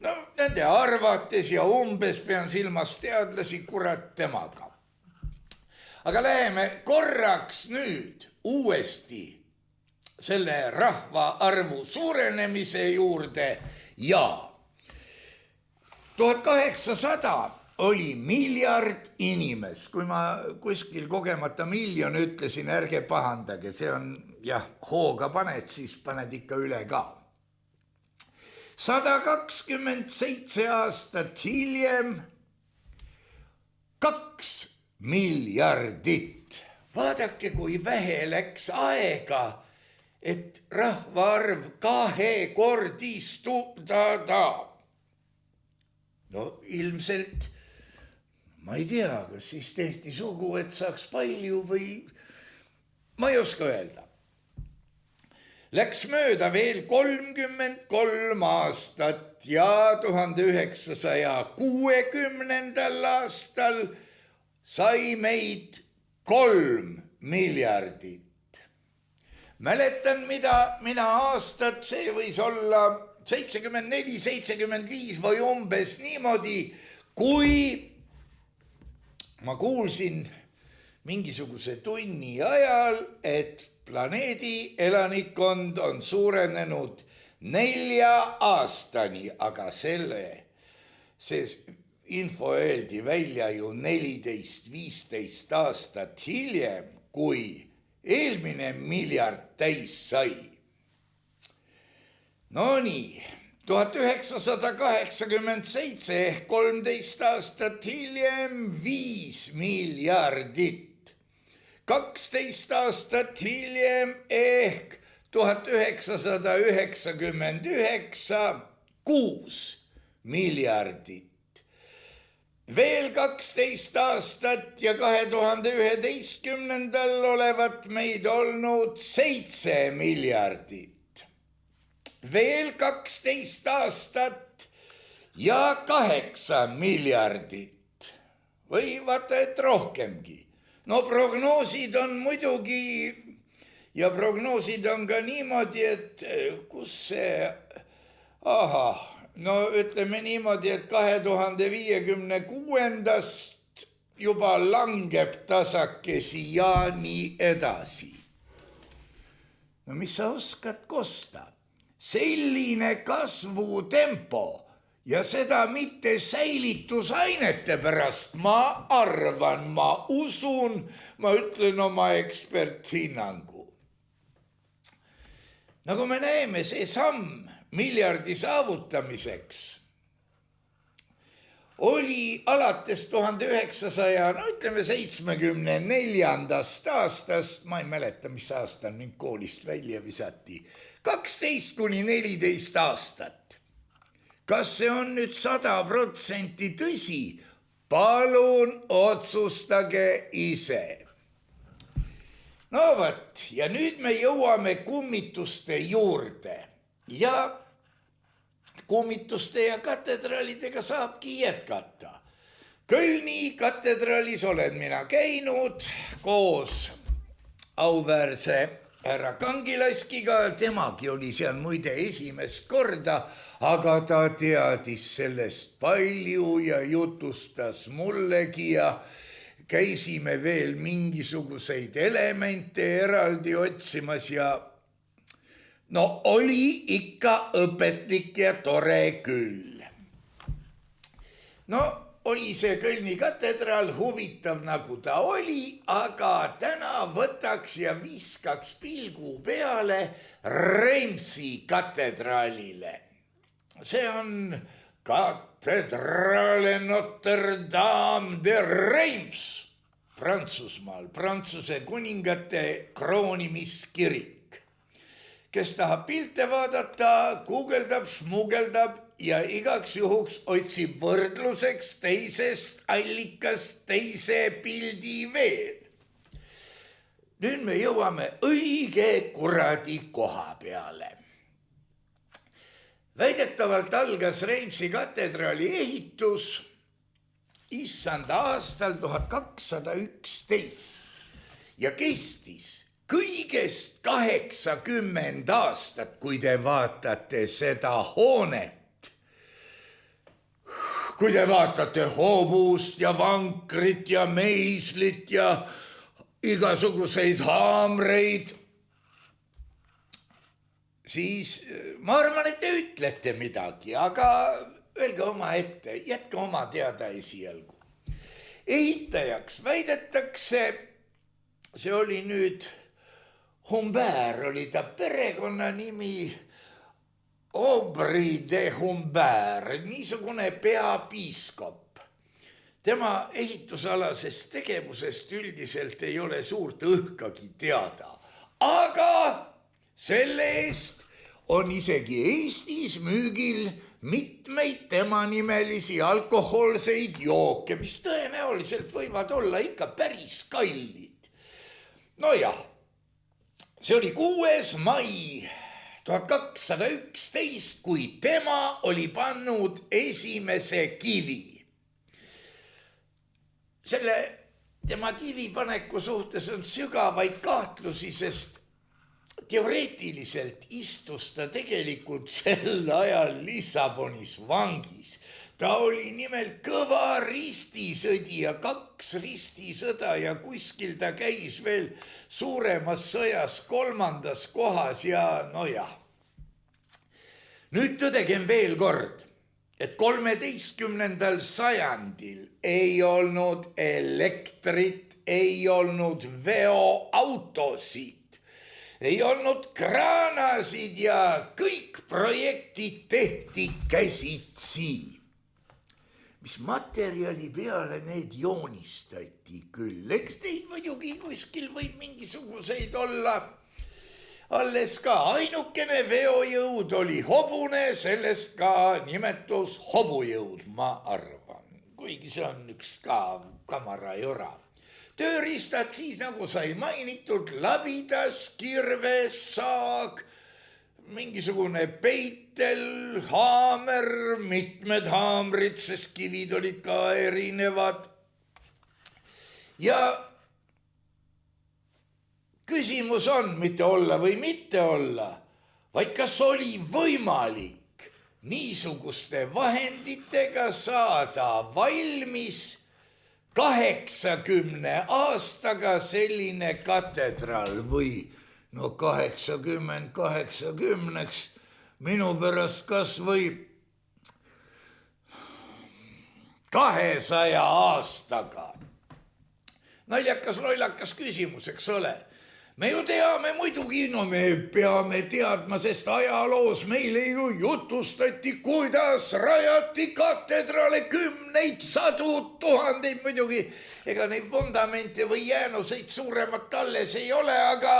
[SPEAKER 1] No nende arvates ja umbes pean silmas teadlasi kurat temaga. Aga läheme korraks nüüd uuesti selle rahvaarvu suurenemise juurde ja 1800 oli miljard inimest. Kui ma kuskil kogemata miljon ütlesin, ärge pahandage, see on jah, hooga paned, siis paned ikka üle ka. 127 aastat hiljem 2 miljardit. Vaadake, kui vähe läks aega, et rahvaarv kahekordistuda. No ilmselt, ma ei tea, kas siis tehti sugu, et saaks palju või ma ei oska öelda. Läks mööda veel 33 aastat ja 1960. aastal sai meid 3 miljardit. Mäletan, mida mina aastat, see võis olla 74, 75 või umbes niimoodi, kui ma kuulsin mingisuguse tunni ajal, et planeedi elanikkond on suurenenud 4 aastani, aga see info öeldi välja ju 14-15 aastat hiljem, kui eelmine miljard täis sai. No nii, 1987 ehk 13 aastat hiljem 5 miljardit. 12 aastat hiljem ehk 1999 6 miljardit. Veel 12 aastat ja 2011 olevat meid olnud 7 miljardit. Veel 12 aastat ja 8 miljardit. Või vaata, et rohkemgi. No prognoosid on muidugi ja prognoosid on ka niimoodi, et kus see... No ütleme niimoodi, et 2056 juba langeb tasakesi ja nii edasi. No mis sa oskad kosta? Selline kasvutempo ja seda mitte säilitusainete pärast, ma arvan, ma usun, ma ütlen oma eksperthinnangu. Nagu me näeme, see samm miljardi saavutamiseks oli alates 1974. aastast, ma ei mäleta, mis aastal mind koolist välja visati, 12-14 aastat. Kas see on nüüd 100% tõsi? Palun otsustage ise. No võt, ja nüüd me jõuame kummituste juurde. Ja kummituste ja katedraalidega saabki jätkata. Kölni katedraalis olen mina käinud koos auväärse härra Kangilaskiga, temagi oli seal muide esimest korda, aga ta teadis sellest palju ja jutustas mullegi ja käisime veel mingisuguseid elemente eraldi otsimas ja no oli ikka õpetlik ja tore küll. No oli see Kölni katedraal huvitav, nagu ta oli, aga täna võtaks ja viskaks pilgu peale Reimsi katedraalile. See on katedraale Notre Dame de Reims Prantsusmaal, Prantsuse kuningate kroonimiskirik. Kes tahab pilte vaadata, guugeldab, smugeldab ja igaks juhuks otsib võrdluseks teisest allikast teise pildi veel. Nüüd me jõuame õige kuradi koha peale. Väidetavalt algas Reimsi katedraali ehitus issanda aastal 1211 ja kestis kõigest 80 aastat, kui te vaatate seda hoonet. Kui te vaatate hobust ja vankrit ja meislit ja igasuguseid haamreid, siis ma arvan, et te ütlete midagi, aga öelge oma ette, jätke oma teada esialgu. Ehitajaks väidetakse, see oli nüüd Humbert, oli ta perekonnanimi, Aubry de Humbert, niisugune peapiiskop. Tema ehitusalasest tegevusest üldiselt ei ole suurt õhkagi teada, aga selle eest on isegi Eestis müügil mitmeid tema nimelisi alkohoolseid jooke, mis tõenäoliselt võivad olla ikka päris kallid. Nojah, see oli 6. mai 1211, kui tema oli pannud esimese kivi. Selle tema kivipaneku suhtes on sügavaid kahtlusi, sest teoreetiliselt istus ta tegelikult sel ajal Lissabonis vangis. Ta oli nimelt kõva ristisõdija, 2 ristisõda ja kuskil ta käis veel suuremas sõjas 3. kohas ja nojah. Nüüd tõdegem veel kord, et 13. sajandil ei olnud elektrit, ei olnud veoautosid, ei olnud kraanasid ja kõik projektid tehti käsitsi. Mis materjali peale need joonistati küll, eks teid muidugi kuskil võib mingisuguseid olla alles ka. Ainukene veojõud oli hobune, sellest ka nimetus hobujõud, ma arvan, kuigi see on üks ka kamarajora. Tööriistad siis, nagu sai mainitud, labidas, kirves, saag, mingisugune peitel, haamer, mitmed haamrid, sest kivid olid ka erinevad. Ja küsimus on mitte olla või mitte olla, vaid kas oli võimalik niisuguste vahenditega saada valmis 80 aastaga selline katedraal või no 80-80-ks, minu pärast kas või 200 aastaga. Naljakas, lollakas küsimus, eks ole. Me ju teame muidugi, no me peame teadma, sest ajaloos meile ju jutustati, kuidas rajati katedraale 10, 100, 1000 muidugi. Ega neid vundamente või jäänuseid suuremat alles ei ole, aga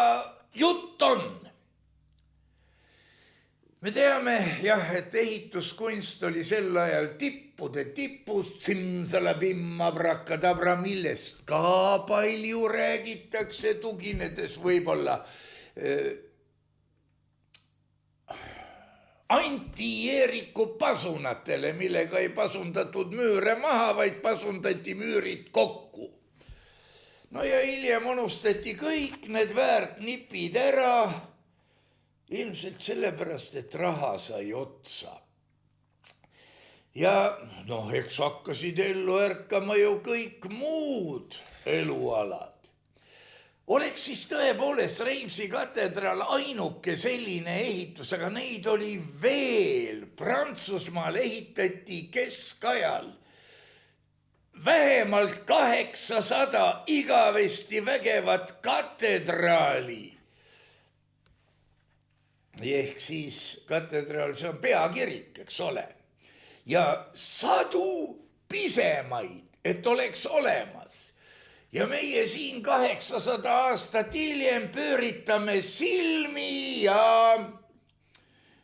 [SPEAKER 1] jutt on. Me teame jah, et ehituskunst oli sel ajal tippude tipus, tsimsalabim, abrakadabra, millest ka palju räägitakse, tuginedes võib-olla anti-Eeriku pasunatele, millega ei pasundatud müüre maha, vaid pasundati müürid kokku. no ja hiljem unustati kõik need väärtnipid ära. Ilmselt sellepärast, et raha sai otsa. Ja noh, eks hakkasid ellu ärkama ju kõik muud elualad. Oleks siis tõepoolest Reimsi katedraal ainuke selline ehitus, aga neid oli veel. Prantsusmaal ehitati keskajal vähemalt 800 igavesti vägevat katedraali. Ehk siis katedraal, see on peakirik, eks ole. Ja sadu pisemaid, et oleks olemas. Ja meie siin 800 aastat hiljem pööritame silmi ja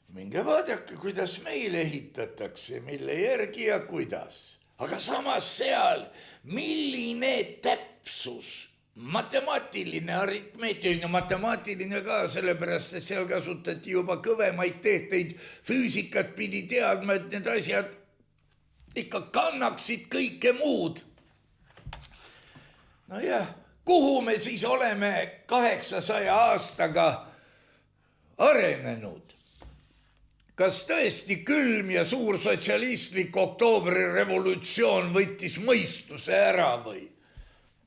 [SPEAKER 1] minge vaadake, kuidas meil ehitatakse, mille järgi ja kuidas. Aga samas seal, milline täpsus, matemaatiline, aritmeetiline, matemaatiline ka, sellepärast, et seal kasutati juba kõvemaid tehteid, füüsikat pidi teadma, et need asjad ikka kannaksid kõike muud. No jah, kuhu me siis oleme 800 aastaga arenenud? Kas tõesti külm ja suur sotsialistlik oktoobri revolutsioon võttis mõistuse ära või?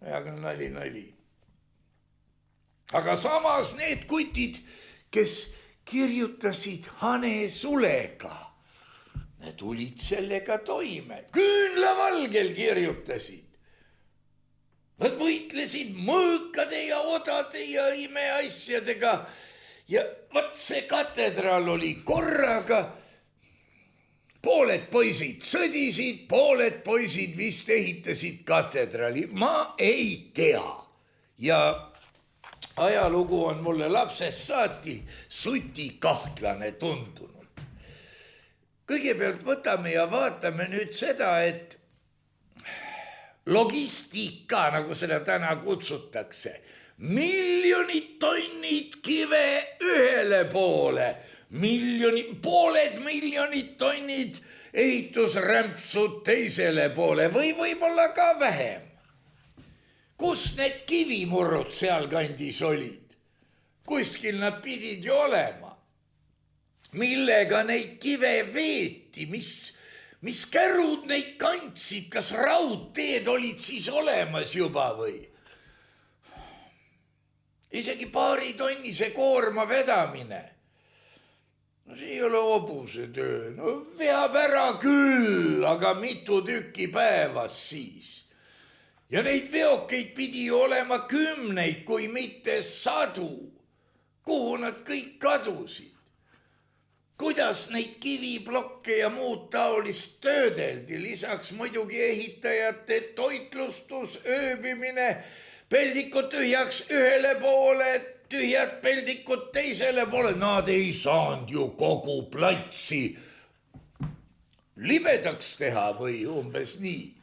[SPEAKER 1] Aga nali. Aga samas need kutid, kes kirjutasid hanesulega, need tulid sellega toime, küünlavalgel kirjutasid. Nad võitlesid mõõkade ja odade ja imeasjadega ja vaat see katedraal oli korraga. Pooled poisid sõdisid, pooled poisid vist ehitasid katedraali. Ma ei tea. Ja ajalugu on mulle lapsest saati sutikahtlane tundunud. Kõigepealt võtame ja vaatame nüüd seda, et logistika, nagu seda täna kutsutakse, miljonid tonnid kive ühele poole, pooled miljonid tonnid ehitusrämpsud teisele poole või võib-olla ka vähem. Kus need kivimurrud sealkandis olid? Kuskil nad pidid ju olema. Millega neid kive veeti, mis kärud neid kandsid, kas raudteed olid siis olemas juba või? Isegi 2 tonnise koorma vedamine. No see ei ole hobuse töö. No veab ära küll, aga mitu tükki päevas siis. Ja neid veokeid pidi ju olema 10, kui mitte 100. Kuhu nad kõik kadusid? Kuidas neid kiviblokke ja muud taolist töödeldi, lisaks muidugi ehitajate toitlustus, ööbimine, peldikud tühjaks ühele poole, tühjad peldikud teisele poole. Nad ei saanud ju kogu platsi libedaks teha või umbes nii.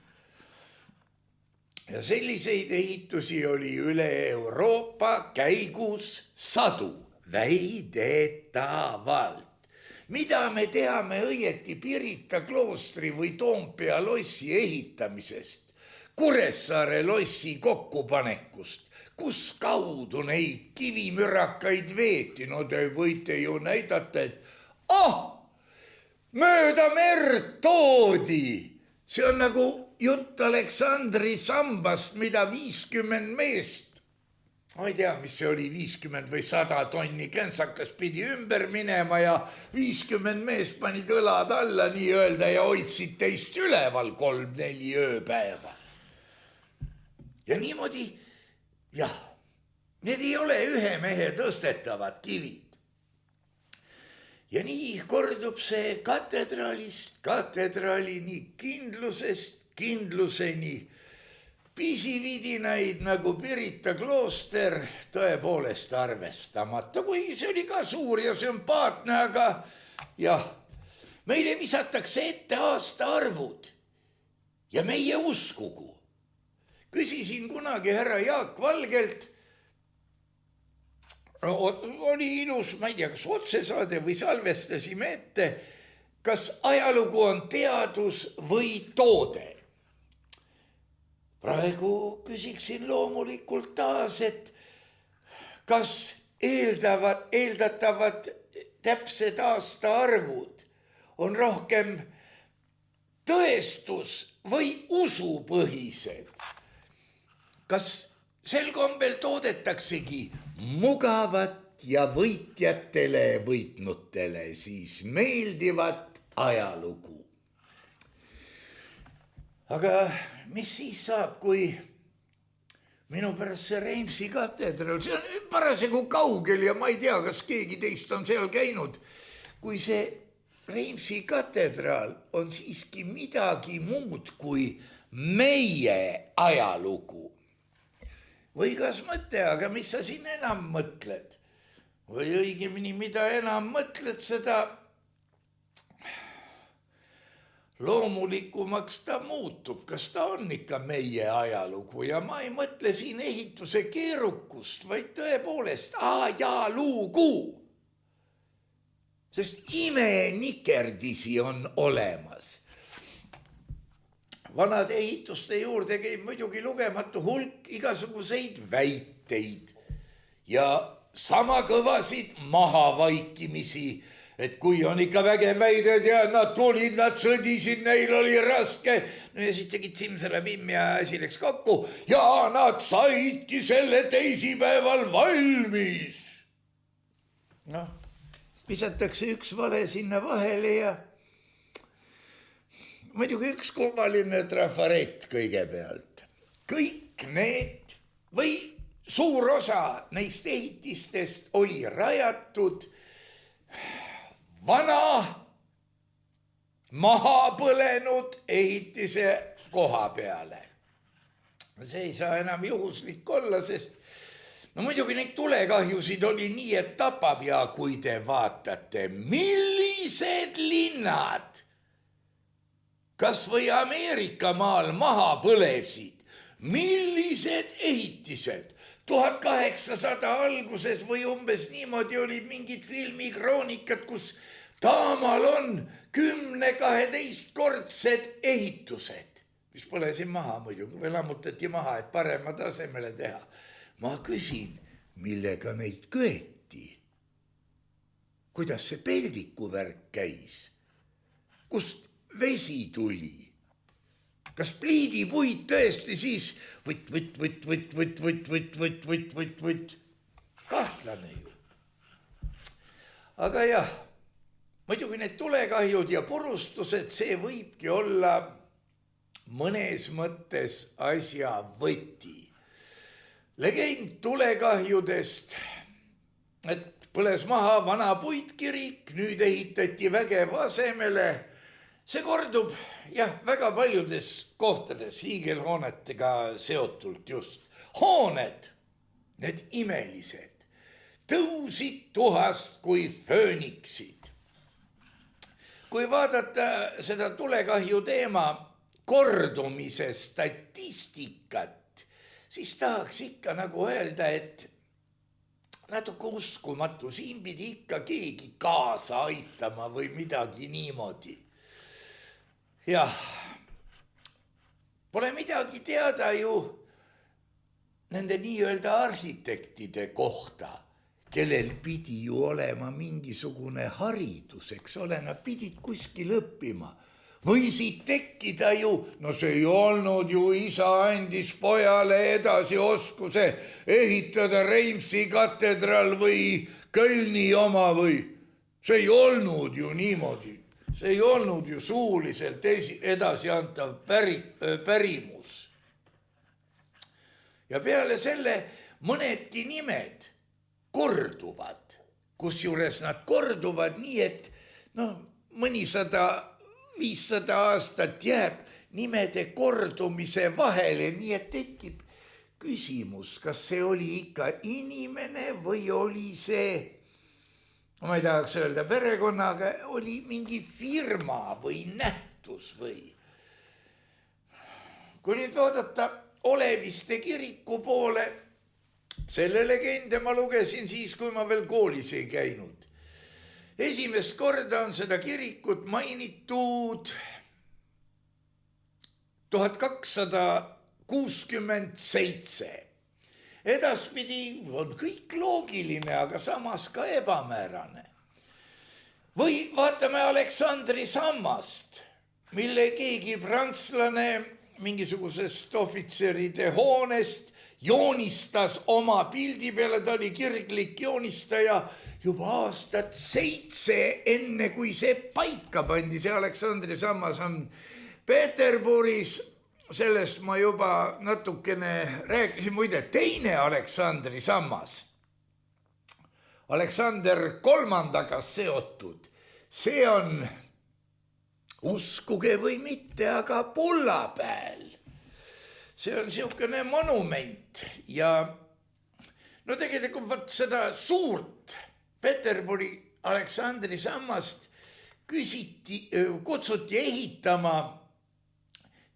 [SPEAKER 1] Ja selliseid ehitusi oli üle Euroopa käigus 100 väidetavalt. Mida me teame õieti Pirita kloostri või Toompea lossi ehitamisest, Kuressaare lossi kokkupanekust, kus kaudu neid kivimürakaid veeti? No te võite ju näidata, et mööda merd toodi. See on nagu jutt Aleksandri sambast, mida 50 meest, ma ei tea, mis see oli, 50 või 100 tonni kentsakas pidi ümber minema ja 50 meest panid õlad alla nii-öelda ja hoidsid teist üleval 3-4 ööpäeva. Ja niimoodi, jah, need ei ole ühe mehe tõstetavad kivid. Ja nii kordub see katedraalist katedraalini, kindlusest kindluseni, pisividinaid nagu Pirita klooster tõepoolest arvestamata, kui see oli ka suur ja sümpaatne, aga jah, meile visatakse ette aastaarvud ja meie uskugu. Küsisin kunagi härra Jaak Valgelt, oli ilus, ma ei tea, kas otsesaade või salvestasime ette, kas ajalugu on teadus või toode. praegu küsiksin loomulikult taas, et kas eeldatavad täpsed aastaarvud on rohkem tõestus või usupõhised? Kas sel kombel toodetaksegi mugavat ja võitjatele võitnutele siis meeldivat ajalugu? Aga mis siis saab, kui minu pärast see Reimsi katedraal, see on parasjagu kaugel ja ma ei tea, kas keegi teist on seal käinud, kui see Reimsi katedraal on siiski midagi muud kui meie ajalugu. Või kas mõte, aga mis sa siin enam mõtled? Või õigemini, mida enam mõtled, seda loomulikumaks ta muutub, kas ta on ikka meie ajalugu ja ma ei mõtle siin ehituse keerukust, vaid tõepoolest ajalugu. Sest imenikerdisi on olemas. Vanade ehituste juurde käib muidugi lugematu hulk igasuguseid väiteid ja sama kõvasid mahavaikimisi, et kui on ikka vägev väide, ja nad tulid, nad sõdisid, neil oli raske. No ja siis tegid simsalabim ja asi läks kokku ja nad saidki selle teisipäeval valmis. Noh, visatakse üks vale sinna vahele ja muidugi üks kummaline trafarett kõigepealt. Kõik need või suur osa neist ehitistest oli rajatud vana maha põlenud ehitise koha peale. See ei saa enam juhuslik olla, sest no muidugi neid tulekahjusid oli nii, et tapab ja kui te vaatate, millised linnad kas või Ameerika maal maha põlesid, millised ehitised, 1800 alguses või umbes niimoodi olid mingid filmikroonikad, kus taamal on 10-12-kordsed ehitused, mis põlesid maha muidugi või lammutati maha, et parema tasemele teha. Ma küsin, millega neid köeti? Kuidas see peldikuvärk käis? Kust vesi tuli? Kas pliidipuid tõesti siis võt. Kahtlane ju. Aga jah, muidugi need tulekahjud ja purustused, see võibki olla mõnes mõttes asja võti. Legend tulekahjudest, et põles maha vana puitkirik, nüüd ehitati vägev asemele. See kordub jah, väga paljudes kohtades hiigelhoonetega seotult just. Hooned, need imelised, tõusid tuhast kui fööniksid. Kui vaadata seda tulekahju teema kordumise statistikat, siis tahaks ikka nagu öelda, et natuke uskumatu, siin pidi ikka keegi kaasa aitama või midagi niimoodi. Jah, pole midagi teada ju nende nii-öelda arhitektide kohta, kellel pidi ju olema mingisugune haridus, eks ole, nad pidid kuskil õppima. Või siit tekkida ju, no see ei olnud ju, isa andis pojale edasi oskuse ehitada Reimsi katedral või Kölni oma või, see ei olnud ju niimoodi. See ei olnud ju suuliselt edasi antav pärimus. Ja peale selle mõnedki nimed korduvad, kusjuures nad korduvad nii, et mõnisada, 500 aastat jääb nimede kordumise vahele, nii et tekib küsimus, kas see oli ikka inimene või oli see, ma ei tahaks öelda perekonnaga, oli mingi firma või nähtus või. Kui nüüd vaadata Oleviste kiriku poole, selle legende ma lugesin siis, kui ma veel koolis ei käinud. Esimest korda on seda kirikut mainitud 67. Edaspidi on kõik loogiline, aga samas ka ebamäärane. Või vaatame Aleksandri sammast, mille keegi prantslane mingisugusest ohvitseride hoonest joonistas oma pildi peale, ta oli kirglik joonistaja juba aastat 7, enne kui see paika pandi, see Aleksandri sammas on Peterburis, sellest ma juba natukene rääkisin, muide teine Aleksandri sammas, Aleksander III seotud, see on, uskuge või mitte, aga Pollapäel. See on niisugune monument ja no tegelikult vaat seda suurt Peterburi Aleksandri sammast kutsuti ehitama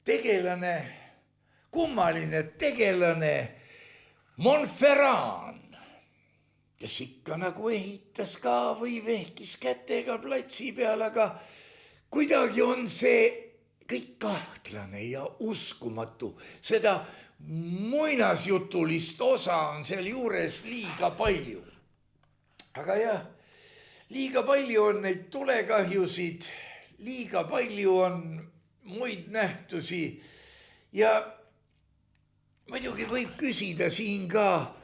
[SPEAKER 1] tegelane, kummaline tegelane Montferrand, kes ikka nagu ehitas ka või vehkis kätega platsi peal, aga kuidagi on see kõik kahtlane ja uskumatu. Seda muinasjutulist osa on seal juures liiga palju. Aga jah, liiga palju on neid tulekahjusid, liiga palju on muid nähtusi ja muidugi võib küsida siin ka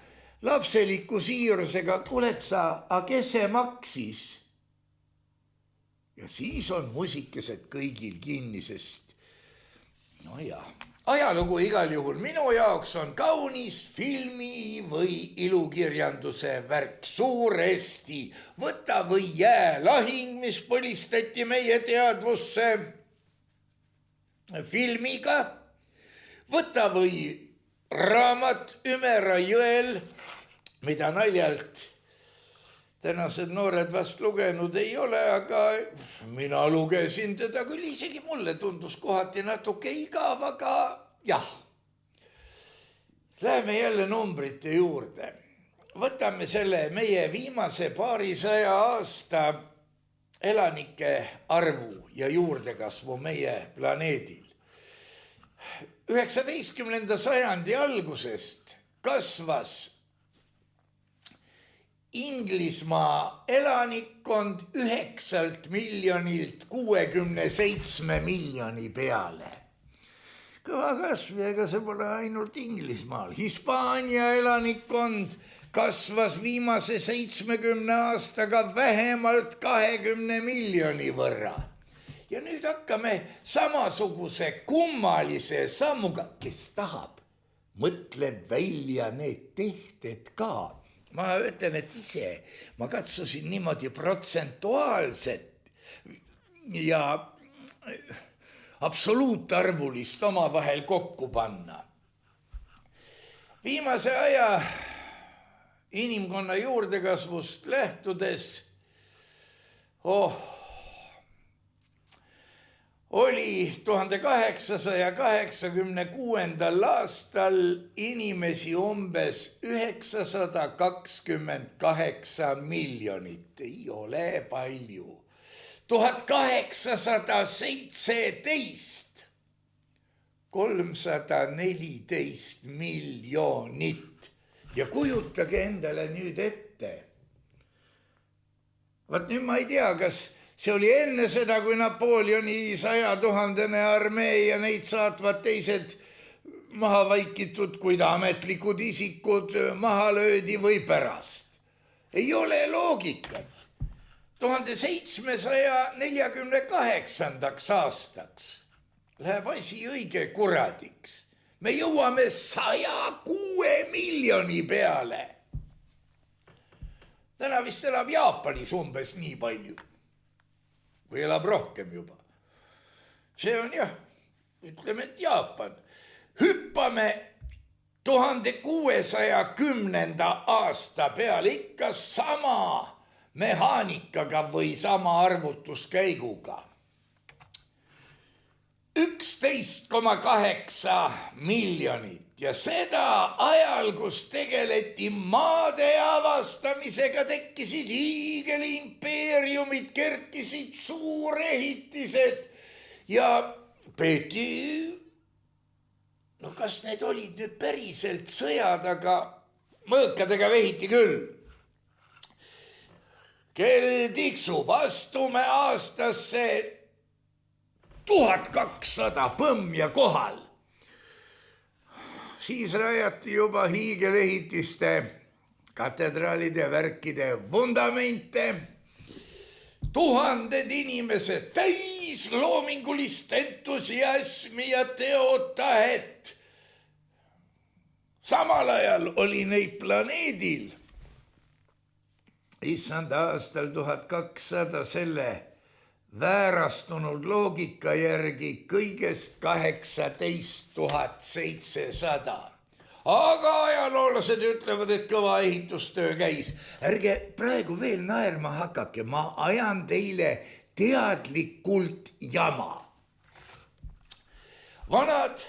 [SPEAKER 1] lapseliku siirusega, kuuled sa, aga kes see maksis? Ja siis on musikesed kõigil kinni, sest no jah, ajalugu igal juhul minu jaoks on kaunis filmi või ilukirjanduse värk suuresti. Võta või jää lahing, mis põlistati meie teadvusse filmiga, võta või raamat Ümera jõel, mida naljalt tänased noored vast lugenud ei ole, aga mina lugesin teda küll, isegi mulle tundus kohati natuke igav, aga jah. Läheme jälle numbrite juurde. Võtame selle meie viimase paarisaja aasta elanike arvu ja juurdekasvu meie planeedil. 19. sajandi algusest kasvas Inglismaa elanikkond 9 miljonilt 67 miljoni peale. Kõva kasv, ega see pole ainult Inglismaal. Hispaania elanikkond kasvas viimase 70 aastaga vähemalt 20 miljoni võrra. Ja nüüd hakkame samasuguse kummalise sammuga, kes tahab, mõtleb välja need tehted ka. Ma ütlen, et ise ma katsusin niimoodi protsentuaalset ja absoluutarvulist omavahel kokku panna. Viimase aja inimkonna juurdekasvust lähtudes oli 1886. aastal inimesi umbes 928 miljonit, ei ole palju. 1817 314 miljonit ja kujutage endale nüüd ette. Vaat nüüd ma ei tea, kas see oli enne seda, kui Napoleoni 100 000 armee ja neid saatvad teised maha vaikitud, kuid ametlikud isikud maha löödi või pärast. Ei ole loogikat. 1748. aastaks läheb asi õige kuradiks. Me jõuame 106 miljoni peale. Täna vist elab Jaapanis umbes nii palju. Või elab rohkem juba. See on jah, ütleme, et Jaapan. Hüppame 1610. aasta peale ikka sama mehaanikaga või sama arvutuskäiguga. 11,8 miljonit ja seda ajal, kus tegeleti maade avastamisega, tekkisid hiigelimpeeriumid, kerkisid suurehitised ja peeti no kas need olid nüüd päriselt sõjad, aga mõõkadega vehiti küll. Kell tiksub, astume aastasse 1200 põmmja kohal. Siis rajati juba hiigelehitiste, katedraalide värkide vundamente. Tuhanded inimesed täis loomingulist entusiasmi ja teotahet. Samal ajal oli neid planeedil issand aastal 1200 selle väärastunud loogika järgi kõigest 18 700. Aga ajaloolased ütlevad, et kõva ehitustöö käis. Ärge praegu veel naerma hakake, ma ajan teile teadlikult jama. Vanad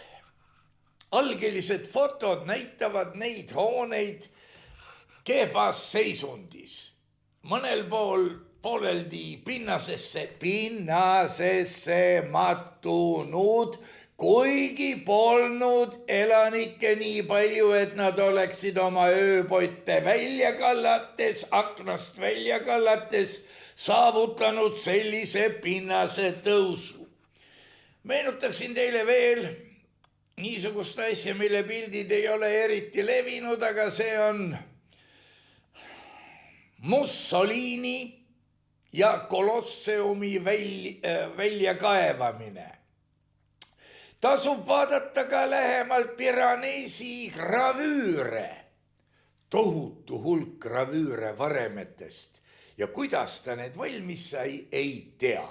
[SPEAKER 1] algelised fotod näitavad neid hooneid kehvas seisundis. Mõnel pooleldi pinnasesse mattunud, kuigi polnud elanikke nii palju, et nad oleksid oma ööpotte välja kallates, aknast välja kallates, saavutanud sellise pinnase tõusu. Meenutaksin teile veel niisugust asja, mille pildid ei ole eriti levinud, aga see on Mussolini ja Kolosseumi väljakaevamine. Tasub vaadata ka lähemalt Piranesi gravüüre. Tohutu hulk gravüüre varemetest ja kuidas ta need valmis sai, ei tea.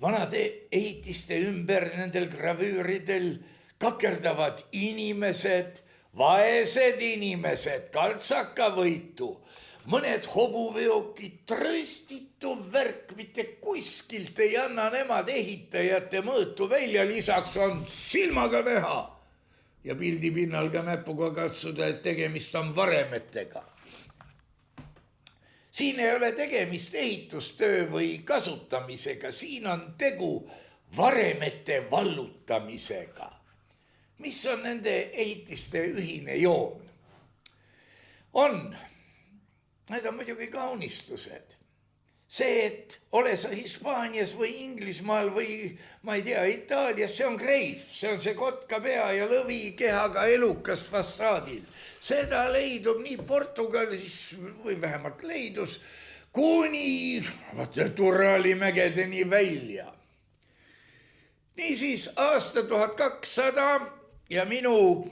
[SPEAKER 1] Vanade ehitiste ümber nendel gravüüridel kakerdavad inimesed, vaesed inimesed, kaltsakavõitu, mõned hobuveokid, trööstitu värk, mitte kuskilt ei anna nemad ehitajate mõõtu välja, lisaks on silmaga näha ja pildi pinnal ka näpuga katsuda, et tegemist on varemetega. Siin ei ole tegemist ehitustöö või kasutamisega, siin on tegu varemete vallutamisega. Mis on nende ehitiste ühine joon? Need on muidugi kaunistused. See, et ole sa Hispaanias või Inglismaal või ma ei tea, Itaalias, see on greif, see on see kotka pea ja lõvikehaga elukas fassaadil. Seda leidub nii Portugalis või vähemalt leidus kuni Turali mägedeni välja. Niisiis aasta 1200 ja minu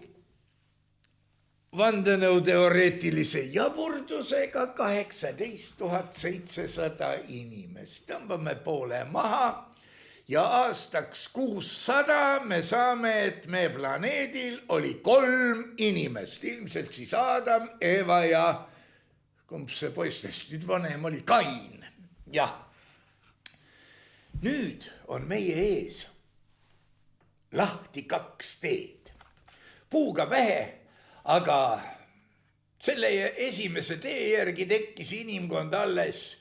[SPEAKER 1] vandenõuteoreetilise jaburdusega 18 700 inimest. Tõmbame poole maha ja aastaks 600 me saame, et me planeedil oli 3 inimest. Ilmselt siis Adam, Eva ja kumb see poistest nüüd vanem oli, Kain. Jah. Nüüd on meie ees lahti 2 teed. Puuga pähe. Aga selle esimese tee järgi tekkis inimkond alles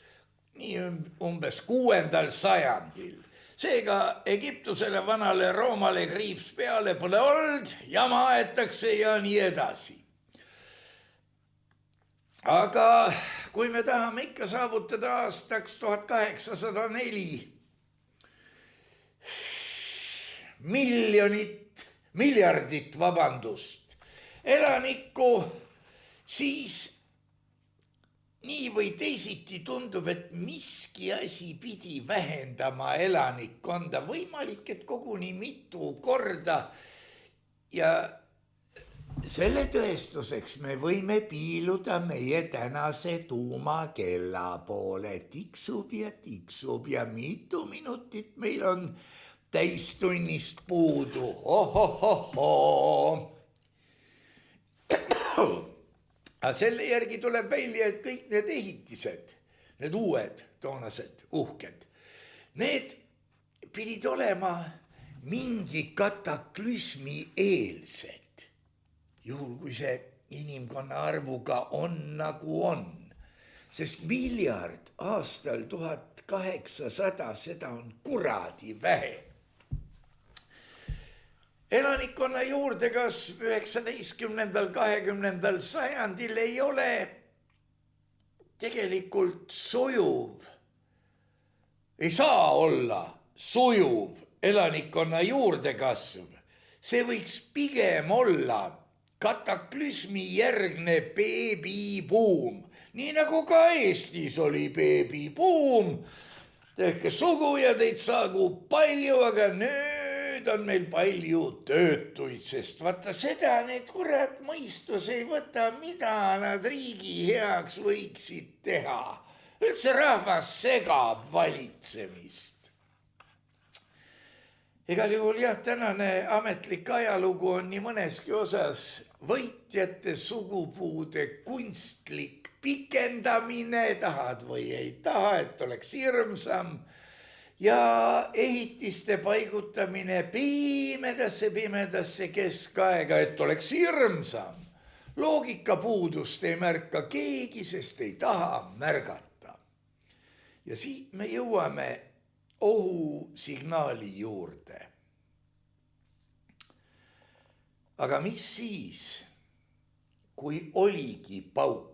[SPEAKER 1] nii umbes 6. sajandil. Seega Egiptusele, vanale Roomale kriips peale pole olnud, jama aetakse ja nii edasi. Aga kui me tahame ikka saavutada aastaks 1804 miljardit elanikku, siis nii või teisiti tundub, et miski asi pidi vähendama elanikkonda, võimalik, et koguni mitu korda. Ja selle tõestuseks me võime piiluda meie tänase tuumakella poole. Tiksub ja mitu minutit meil on täistunnist puudu. Ohohoho. Aga selle järgi tuleb välja, et kõik need ehitised, need uued, toonased, uhked, need pidid olema mingi kataklüsmi eelsed. Juhul, kui see inimkonna arvuga on nagu on, sest miljard aastal 1800, seda on kuradi vähe. elanikkonna juurdekasv 19. 20. sajandil ei ole tegelikult sujuv. Ei saa olla sujuv elanikkonna juurdekasv. See võiks pigem olla kataklüsmi järgne beebibuum. Nii nagu ka Eestis oli beebibuum. Tehke sugu ja teid saagu palju, aga nüüd on meil palju töötuid, sest vaata seda need kurat mõistus ei võta, mida nad riigi heaks võiksid teha. Üldse rahvas segab valitsemist. Igal juhul jah, tänane ametlik ajalugu on nii mõneski osas võitjate sugupuude kunstlik pikendamine, tahad või ei taha, et oleks hirmsam, ja ehitiste paigutamine pimedasse keskaega, et oleks hirmsam. Loogika puudust ei märka keegi, sest ei taha märgata. Ja siit me jõuame ohusignaali juurde. Aga mis siis, kui oligi pauk?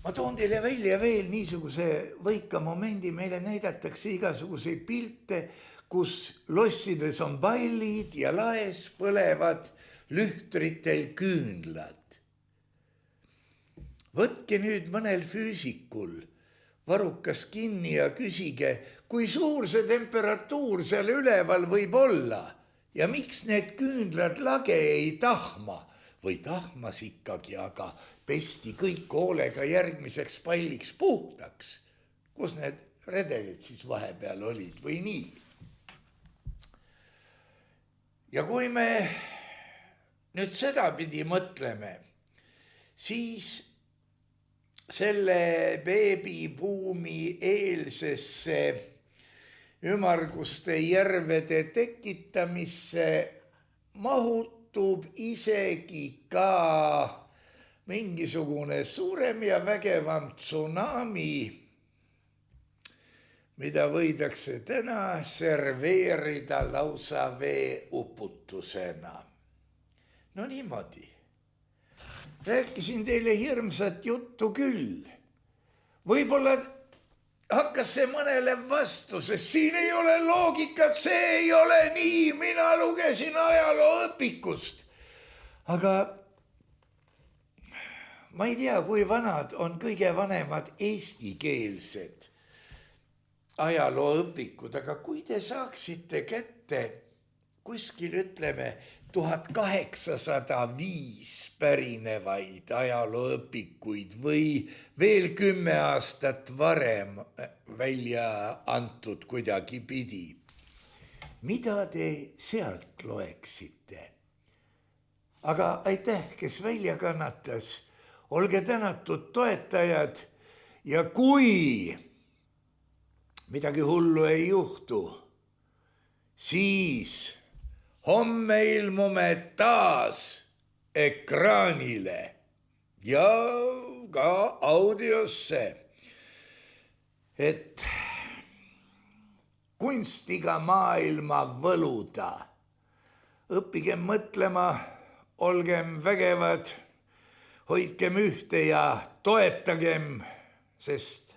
[SPEAKER 1] Ma toon teile välja veel niisuguse võika momendi, meile näidatakse igasuguseid pilte, kus lossides on pallid ja laes põlevad lühtritel küünlad. Võtke nüüd mõnel füüsikul varukas kinni ja küsige, kui suur see temperatuur seal üleval võib olla ja miks need küünlad lage ei tahma või tahmas ikkagi, aga pesti kõik hoolega järgmiseks palliks puhtaks. Kus need redelid siis vahepeal olid või nii? Ja kui me nüüd sedapidi mõtleme, siis selle beebibuumi eelsesse ümarguste järvede tekitamisse mahutub isegi ka mingisugune suurem ja vägevam tsunami, mida võidakse täna serveerida lausa veeuputusena. No niimoodi. Rääkisin teile hirmsat juttu küll. Võib-olla hakkas see mõnele vastu, sest siin ei ole loogikat, see ei ole nii, mina lugesin ajalooõpikust. Aga ma ei tea, kui vanad on kõige vanemad eestikeelsed ajalooõpikud, aga kui te saaksite kätte kuskil, ütleme, 1805 pärinevaid ajalooõpikuid või veel 10 aastat varem välja antud kuidagi pidi. Mida te sealt loeksite? Aga aitäh, kes välja kannatas, olge tänatud toetajad ja kui midagi hullu ei juhtu, siis homme ilmume taas ekraanile ja ka audiosse, et kunstiga maailma võluda. Õppigem mõtlema, olgem vägevad, hoidkem ühte ja toetagem, sest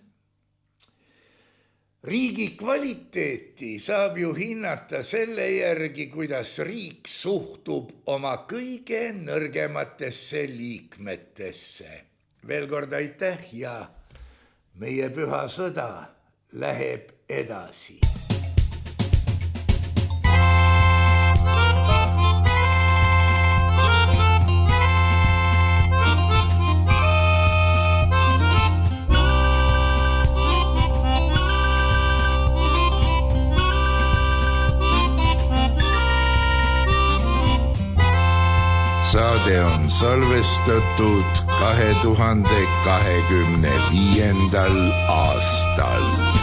[SPEAKER 1] riigi kvaliteeti saab ju hinnata selle järgi, kuidas riik suhtub oma kõige nõrgematesse liikmetesse. Veel kord aitäh ja meie püha sõda läheb edasi. Saade on salvestatud 2025. aastal.